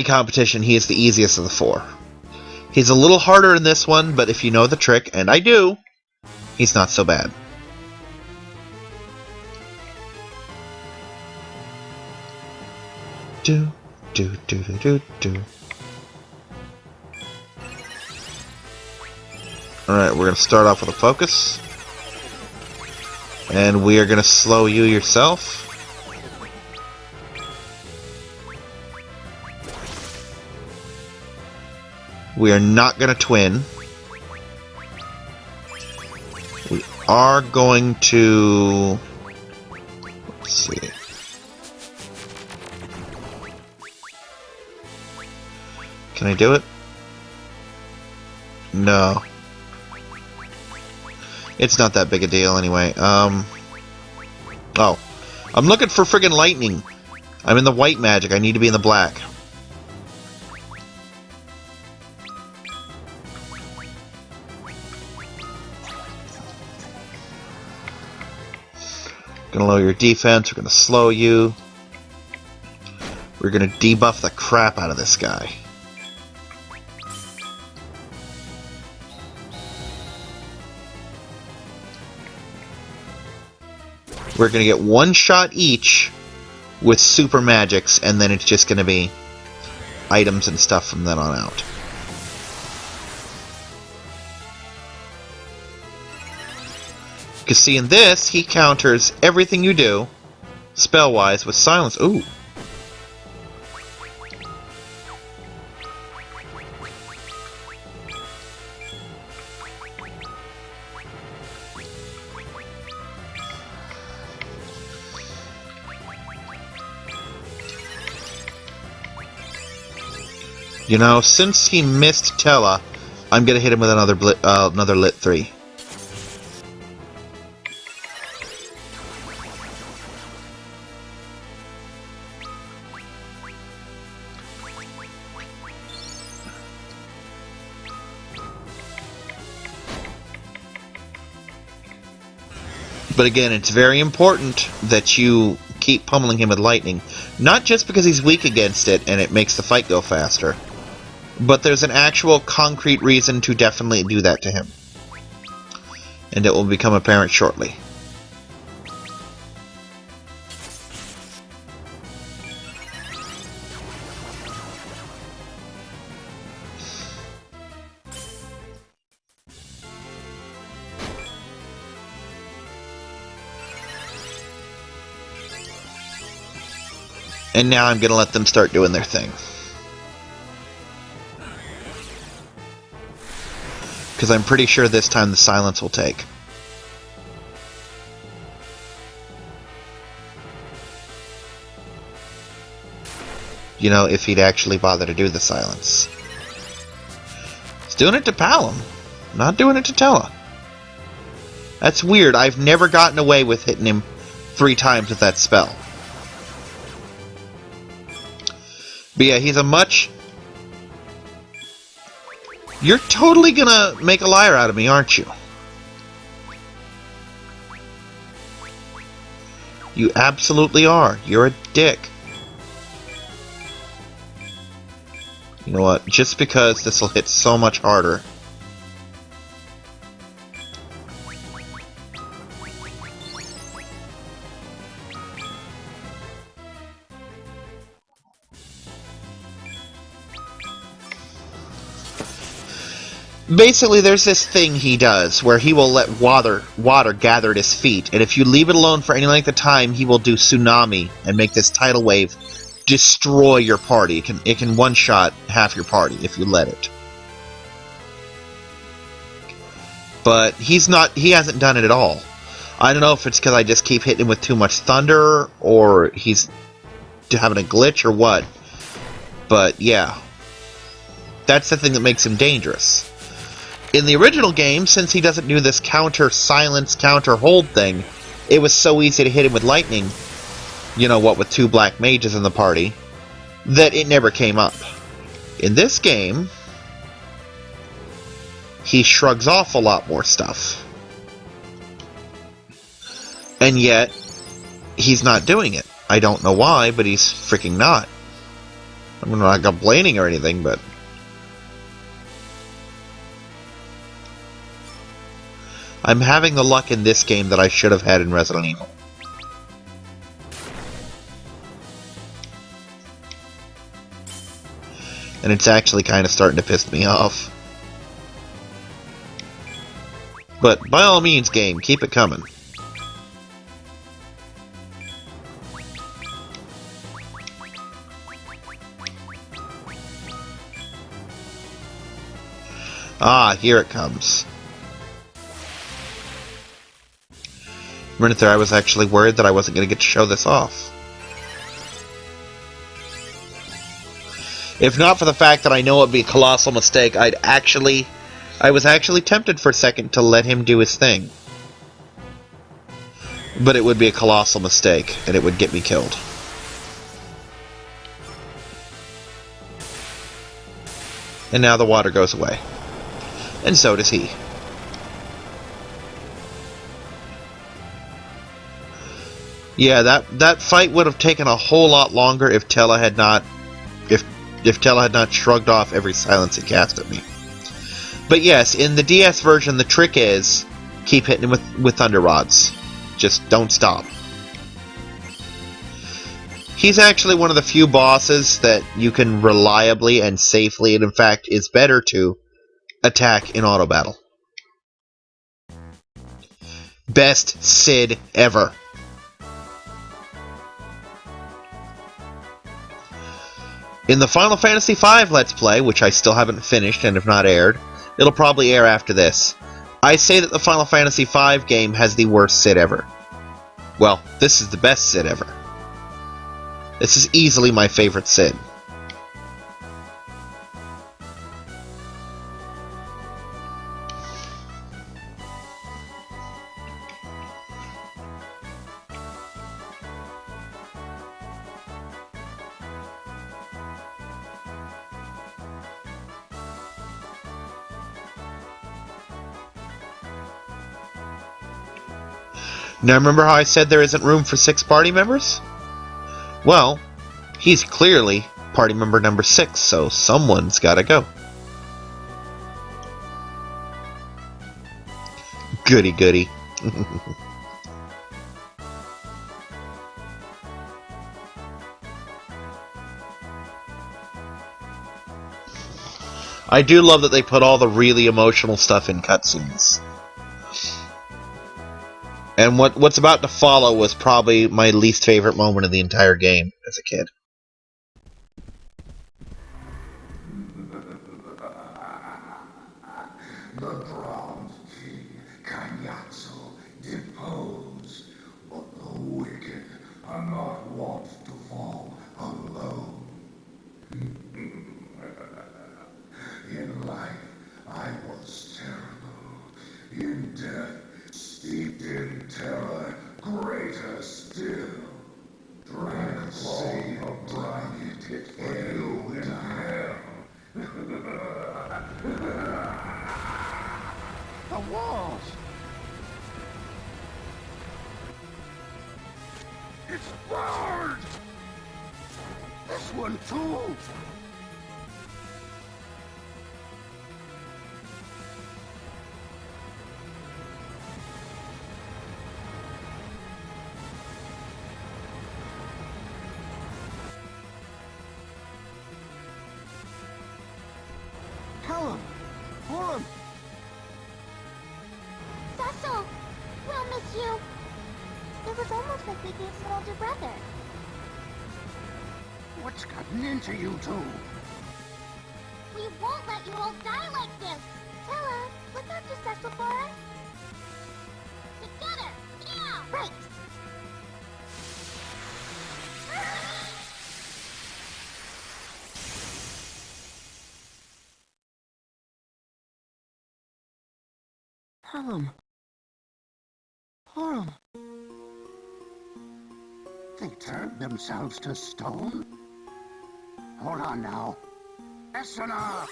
competition, he is the easiest of the 4. He's a little harder in this one, but if you know the trick, and I do, he's not so bad. Do. Alright, we're going to start off with a focus. And we are going to slow you yourself. We are not going to twin. We are going to... Let's see. Can I do it? No. It's not that big a deal anyway. Oh. I'm looking for friggin' lightning. I'm in the white magic. I need to be in the black. Gonna lower your defense. We're gonna slow you. We're gonna debuff the crap out of this guy. We're going to get one shot each with super magics, and then it's just going to be items and stuff from then on out. Because see, in this, he counters everything you do, spell-wise, with silence. Ooh. You know, since he missed Tella, I'm gonna hit him with another lit 3. But again, it's very important that you keep pummeling him with lightning. Not just because he's weak against it and it makes the fight go faster, but there's an actual concrete reason to definitely do that to him. And it will become apparent shortly. And now I'm going to let them start doing their thing. Because I'm pretty sure this time the silence will take. You know, if he'd actually bother to do the silence. He's doing it to Paladin, not doing it to Tella. That's weird. I've never gotten away with hitting him 3 times with that spell. But yeah, he's a much... You're totally gonna make a liar out of me, aren't you? You absolutely are. You're a dick. You know what? Just because this will hit so much harder. Basically, there's this thing he does where he will let water gather at his feet, and if you leave it alone for any length of time, he will do tsunami and make this tidal wave destroy your party. It can one-shot half your party if you let it. But he hasn't done it at all. I don't know if it's because I just keep hitting him with too much thunder, or he's having a glitch, or what. But yeah, that's the thing that makes him dangerous. In the original game, since he doesn't do this counter-silence, counter-hold thing, it was so easy to hit him with lightning, you know what, with 2 black mages in the party, that it never came up. In this game, he shrugs off a lot more stuff. And yet, he's not doing it. I don't know why, but he's freaking not. I'm not complaining or anything, but... I'm having the luck in this game that I should have had in Resident Evil. And it's actually kind of starting to piss me off. But by all means, game, keep it coming. Ah, here it comes. A minute there, I was actually worried that I wasn't going to get to show this off. If not for the fact that I know it would be a colossal mistake, I was actually tempted for a second to let him do his thing. But it would be a colossal mistake, and it would get me killed. And now the water goes away. And so does he. Yeah, that fight would have taken a whole lot longer if Tella had not shrugged off every silence he cast at me. But yes, in the DS version, the trick is keep hitting him with Thunder Rods. Just don't stop. He's actually one of the few bosses that you can reliably and safely, and in fact is better to, attack in auto battle. Best Sid ever. In the Final Fantasy V Let's Play, which I still haven't finished and have not aired, it'll probably air after this, I say that the Final Fantasy V game has the worst Sid ever. Well, this is the best Sid ever. This is easily my favorite Sid. Now remember how I said there isn't room for 6 party members? Well, he's clearly party member number 6, so someone's gotta go. Goody goody. I do love that they put all the really emotional stuff in cutscenes. And what's about to follow was probably my least favorite moment of the entire game as a kid. The drowned king, Kanyatsu, deposed, but the wicked are not wont to fall alone. In life, I was terrible. In death, steeped in terror, greater still. Dragon of Dragon it for you in hell. The walls! It's burned! This one too! Callum! Pull him! Cecil! We'll miss you! It was almost like we gave an older brother. What's gotten into you two? We won't let you all die like this! Tella, look after Cecil for us. Together! Yeah! Right! Callum. Horror. They turned themselves to stone? Hold on now. That's enough!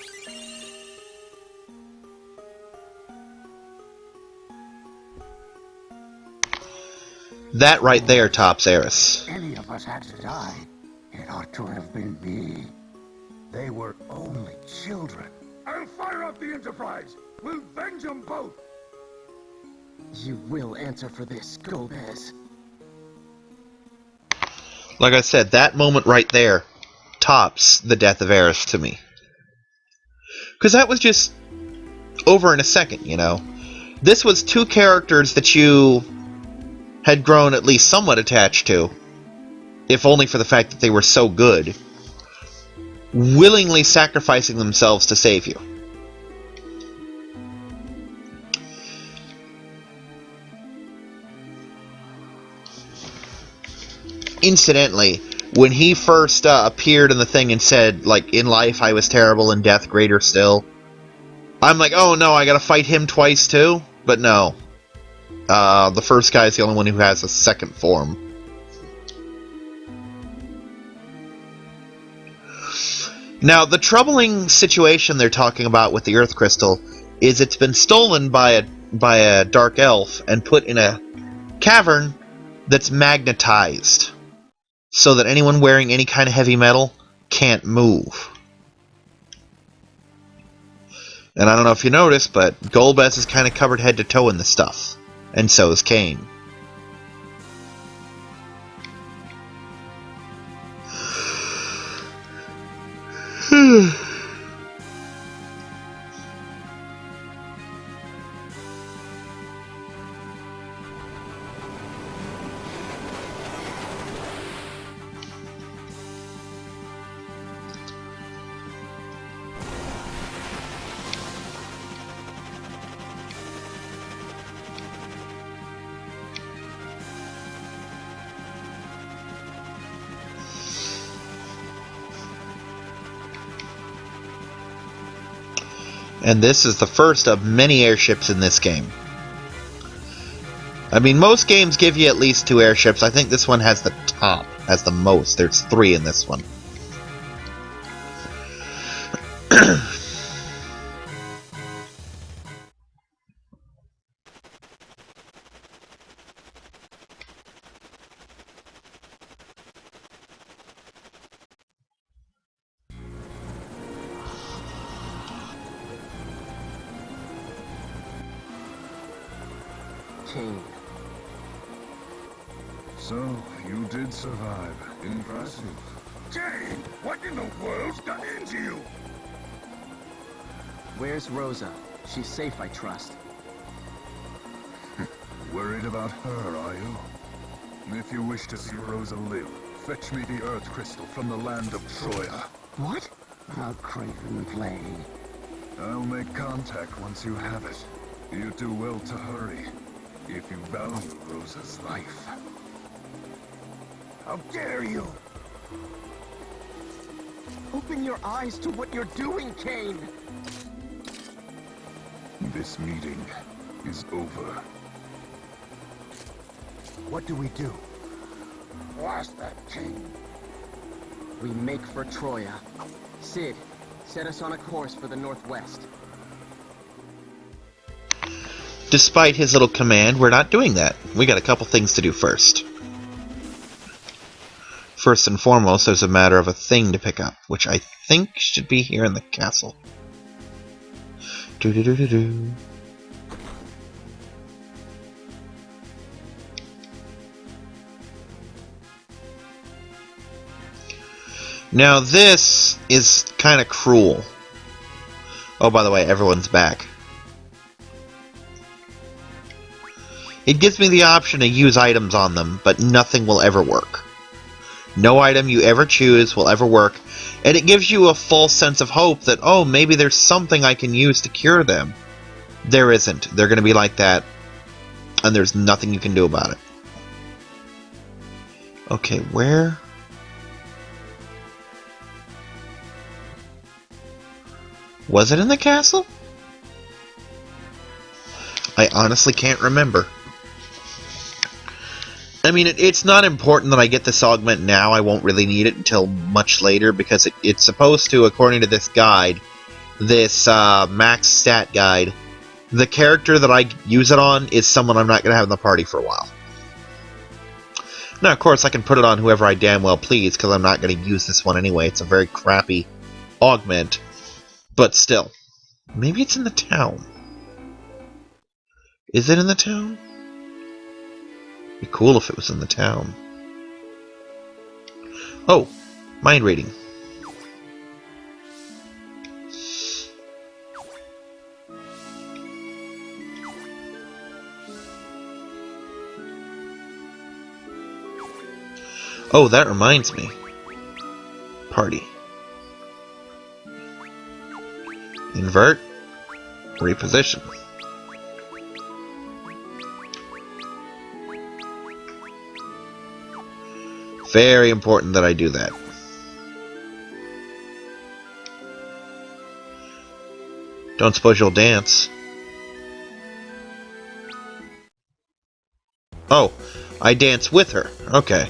That right there tops Eris. Any of us had to die. It ought to have been me. They were only children. I'll fire up the Enterprise! We'll venge them both! You will answer for this, Gomez. Like I said, that moment right there tops the death of Eris to me. Because that was just over in a second, you know. This was 2 characters that you had grown at least somewhat attached to, if only for the fact that they were so good, willingly sacrificing themselves to save you. incidentally, when he first appeared in the thing and said, like, in life I was terrible, in death greater still, I'm like, oh no, I gotta fight him twice too? But no. The first guy is the only one who has a second form. Now, the troubling situation they're talking about with the Earth Crystal is it's been stolen by a dark elf and put in a cavern that's magnetized, so that anyone wearing any kind of heavy metal can't move. And I don't know if you noticed, but Golbez is kind of covered head to toe in this stuff. And so is Cain. And this is the first of many airships in this game. I mean, most games give you at least 2 airships. I think this one has the top, has the most. There's 3 in this one. Cain. So, you did survive. Impressive. Cain, what in the world's got into you? Where's Rosa? She's safe, I trust. Worried about her, are you? If you wish to see Rosa live, fetch me the Earth Crystal from the land of Troya. What? How craven play. I'll make contact once you have it. You do well to hurry, if you value Rosa's life. How dare you! Open your eyes to what you're doing, Cain! This meeting is over. What do we do? Blast that king. We make for Troya. Sid, set us on a course for the northwest. Despite his little command, we're not doing that. We got a couple things to do first. First and foremost, there's a matter of a thing to pick up, which I think should be here in the castle. Do-do-do-do-do. Now this is kind of cruel. Oh, by the way, everyone's back. It gives me the option to use items on them, but nothing will ever work. No item you ever choose will ever work, and it gives you a false sense of hope that, oh, maybe there's something I can use to cure them. There isn't. They're going to be like that, and there's nothing you can do about it. Okay, where? Was it in the castle? I honestly can't remember. I mean, it's not important that I get this augment now. I won't really need it until much later, because it's supposed to, according to this guide, this max stat guide, the character that I use it on is someone I'm not going to have in the party for a while. Now, of course, I can put it on whoever I damn well please, because I'm not going to use this one anyway. It's a very crappy augment. But still. Maybe it's in the town. Is it in the town? It'd be cool if it was in the town. Oh, mind reading. Oh, that reminds me. Party. Invert. Reposition. Very important that I do that. Don't suppose you'll dance. Oh, I dance with her. Okay.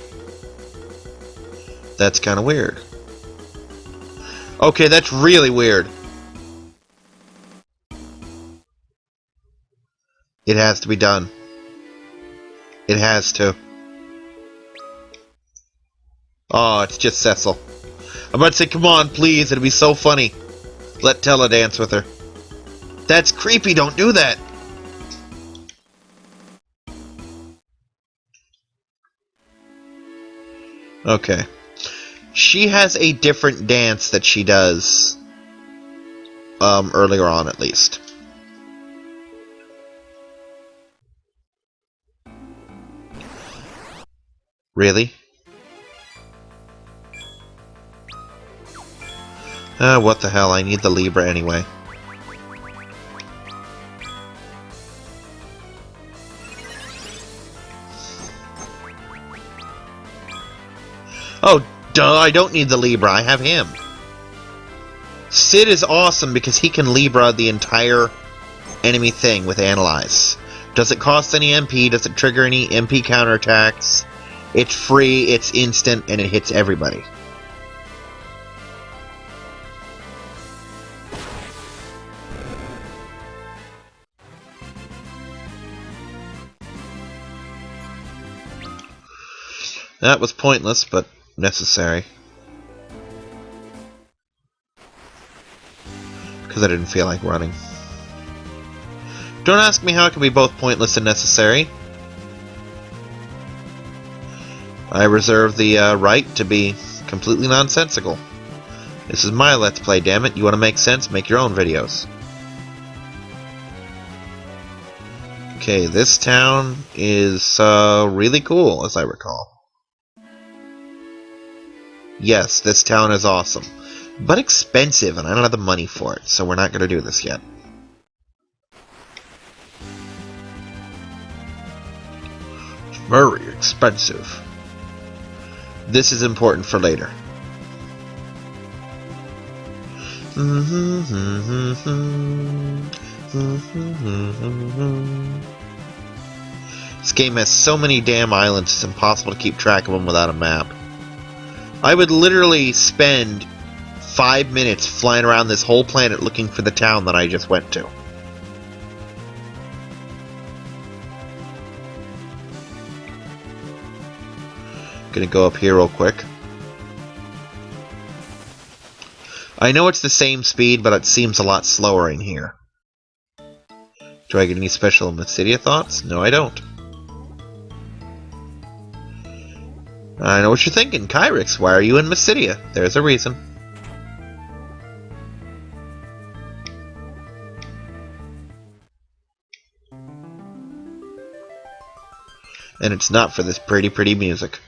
That's kind of weird. Okay, that's really weird. It has to be done. It has to. Oh, it's just Cecil. I'm about to say, come on, please. It'd be so funny. Let Tella dance with her. That's creepy. Don't do that. Okay. She has a different dance that she does. Earlier on, at least. Really? What the hell? I need the Libra anyway. Oh, duh, I don't need the Libra, I have him. Sid is awesome because he can Libra the entire enemy thing with Analyze. Does it cost any MP? Does it trigger any MP counterattacks? It's free, it's instant, and it hits everybody. That was pointless, but necessary. Because I didn't feel like running. Don't ask me how it can be both pointless and necessary. I reserve the right to be completely nonsensical. This is my Let's Play, dammit. You want to make sense? Make your own videos. Okay, this town is really cool, as I recall. Yes, this town is awesome. But expensive, and I don't have the money for it, so we're not going to do this yet. It's very expensive. This is important for later. This game has so many damn islands, it's impossible to keep track of them without a map. I would literally spend 5 minutes flying around this whole planet looking for the town that I just went to. Gonna go up here real quick. I know it's the same speed, but it seems a lot slower in here. Do I get any special Mysidia thoughts? No, I don't. I know what you're thinking. Kyrix, why are you in Mysidia? There's a reason. And it's not for this pretty, pretty music.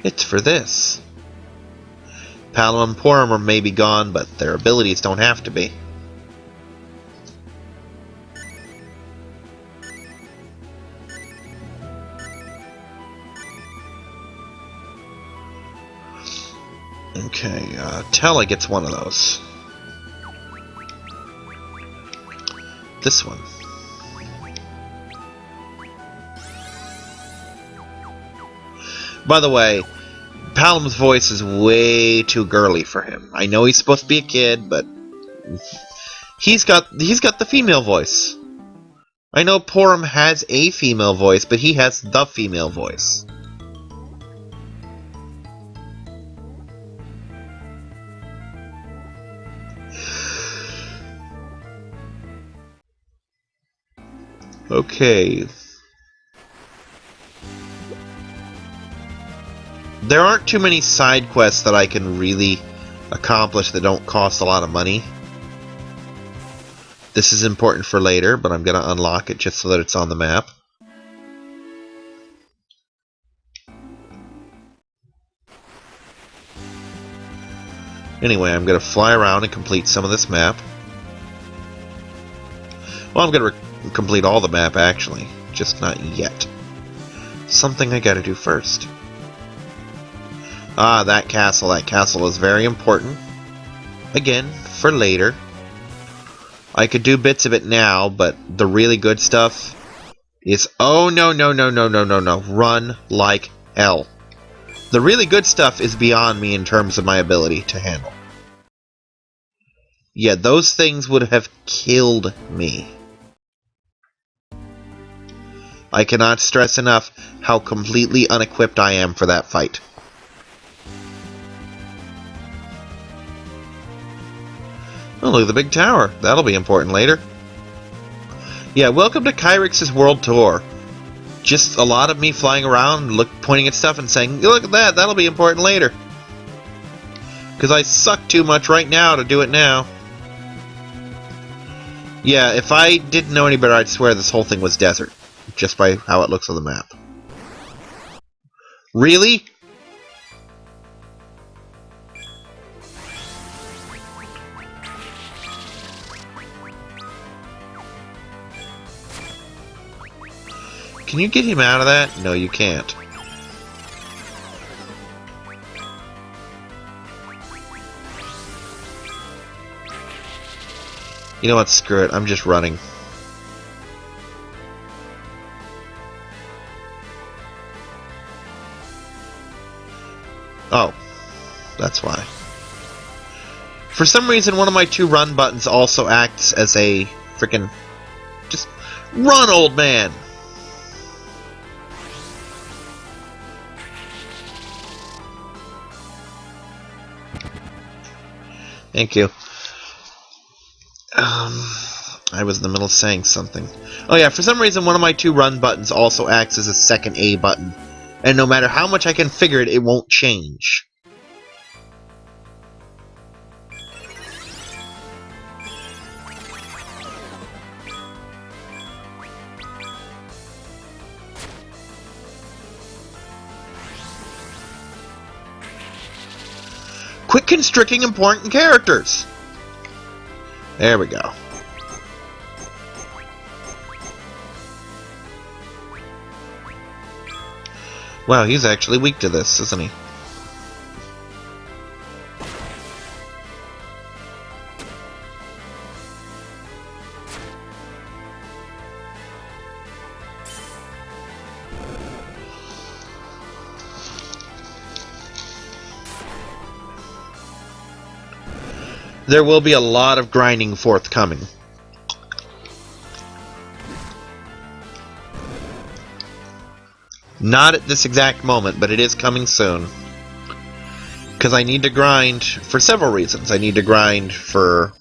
It's for this. Paladin and Porum may be gone, but their abilities don't have to be. Okay, Tella gets one of those. This one. By the way, Paladin's voice is way too girly for him. I know he's supposed to be a kid, but he's got the female voice. I know Porum has a female voice, but he has the female voice. Okay. There aren't too many side quests that I can really accomplish that don't cost a lot of money. This is important for later, but I'm going to unlock it just so that it's on the map. Anyway, I'm going to fly around and complete some of this map. Well, I'm going to complete all the map, actually. Just not yet. Something I gotta do first. Ah, that castle. That castle is very important. Again, for later. I could do bits of it now, but the really good stuff is... Oh, no, no, no, no, no, no, no. Run like hell. The really good stuff is beyond me in terms of my ability to handle. Yeah, those things would have killed me. I cannot stress enough how completely unequipped I am for that fight. Oh, look at the big tower. That'll be important later. Yeah, welcome to Kyrix's World Tour. Just a lot of me flying around, pointing at stuff and saying, look at that, that'll be important later. Because I suck too much right now to do it now. Yeah, if I didn't know any better, I'd swear this whole thing was desert. Just by how it looks on the map. Really? Can you get him out of that? No, you can't. You know what? Screw it. I'm just running. Oh. That's why. For some reason, one of my 2 run buttons also acts as a frickin'... Just run, old man! Thank you. I was in the middle of saying something. Oh yeah, for some reason one of my 2 run buttons also acts as a second A button. And no matter how much I configure it, it won't change. Quit constricting important characters! There we go. Wow, he's actually weak to this, isn't he? There will be a lot of grinding forthcoming. Not at this exact moment, but it is coming soon. Because I need to grind for several reasons. I need to grind for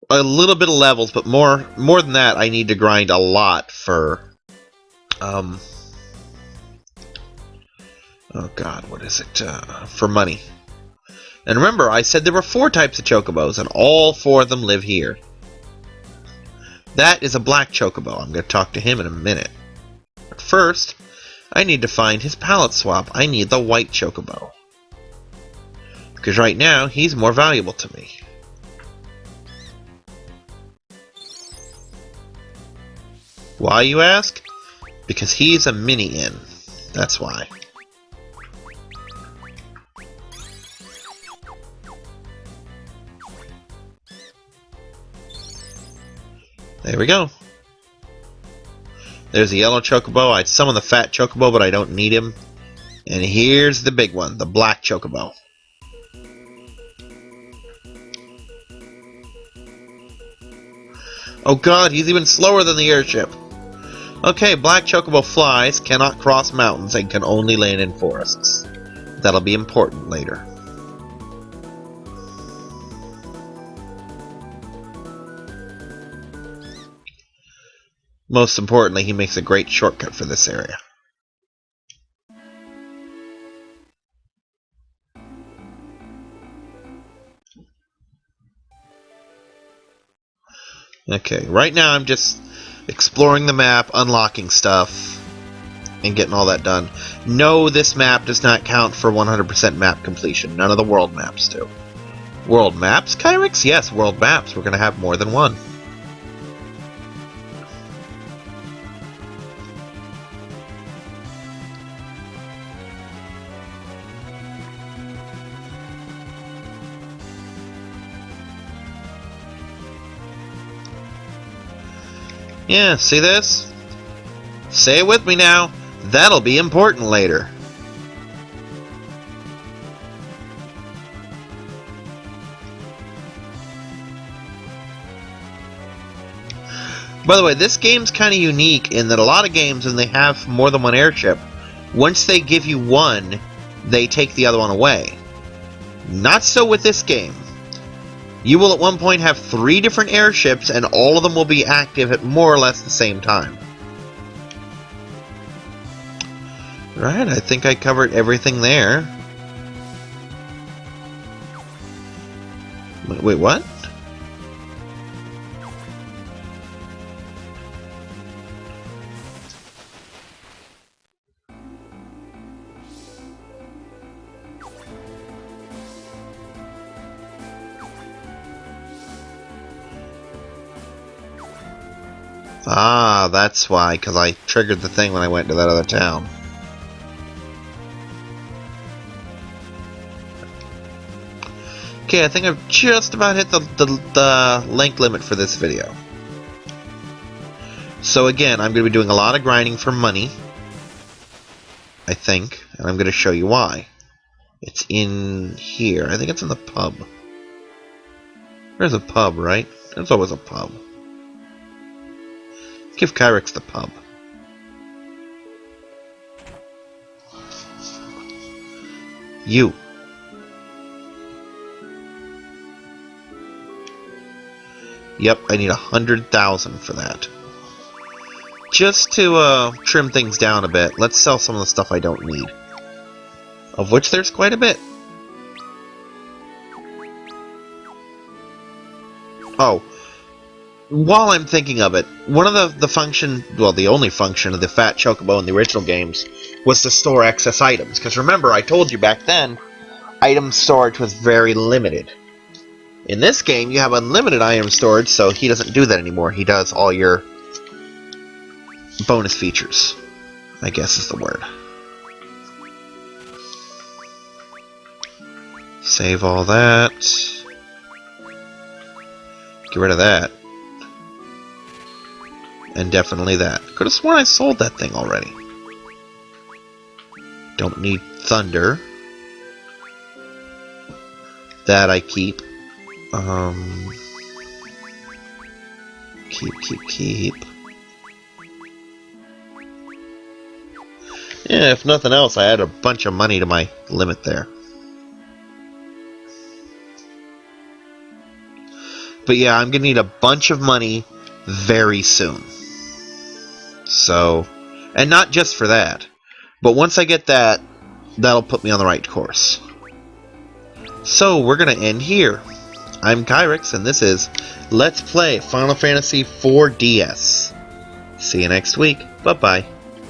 a little bit of levels, but more than that, I need to grind a lot for... oh god, what is it? For money. And remember, I said there were 4 types of chocobos, and all 4 of them live here. That is a black chocobo. I'm going to talk to him in a minute. But first, I need to find his palette swap. I need the white chocobo. Because right now, he's more valuable to me. Why, you ask? Because he's a mini-inn. That's why. There we go. There's the yellow chocobo. I'd summon the fat chocobo, but I don't need him. And here's the big one, the black chocobo. Oh god, he's even slower than the airship. Okay, black chocobo flies, cannot cross mountains, and can only land in forests. That'll be important later. Most importantly, he makes a great shortcut for this area. Okay, right now I'm just exploring the map, unlocking stuff, and getting all that done. No, this map does not count for 100% map completion. None of the world maps do. World maps, Kyrix? Yes, world maps. We're going to have more than one. Yeah, see this? Say it with me now. That'll be important later. By the way, this game's kind of unique in that a lot of games, when they have more than one airship, once they give you one, they take the other one away. Not so with this game. You will at one point have 3 different airships, and all of them will be active at more or less the same time. Right, I think I covered everything there. Wait, what? Ah, that's why, because I triggered the thing when I went to that other town. Okay, I think I've just about hit the length limit for this video. So again, I'm going to be doing a lot of grinding for money, I think, and I'm going to show you why. It's in here. I think it's in the pub. There's a pub, right? There's always a pub. Give Kyrix the pub. You. Yep, I need 100,000 for that. Just to trim things down a bit, let's sell some of the stuff I don't need. Of which there's quite a bit. Oh. While I'm thinking of it, one of the function, well, the only function of the Fat Chocobo in the original games was to store excess items. Because remember, I told you back then, item storage was very limited. In this game, you have unlimited item storage, so he doesn't do that anymore. He does all your bonus features, I guess is the word. Save all that. Get rid of that. And definitely that. Could have sworn I sold that thing already. Don't need thunder. That I keep. Keep. Yeah, if nothing else, I add a bunch of money to my limit there. But yeah, I'm gonna need a bunch of money very soon. So, and not just for that, but once I get that, that'll put me on the right course. So, we're gonna end here. I'm Kyrix, and this is Let's Play Final Fantasy IV DS. See you next week. Bye-bye.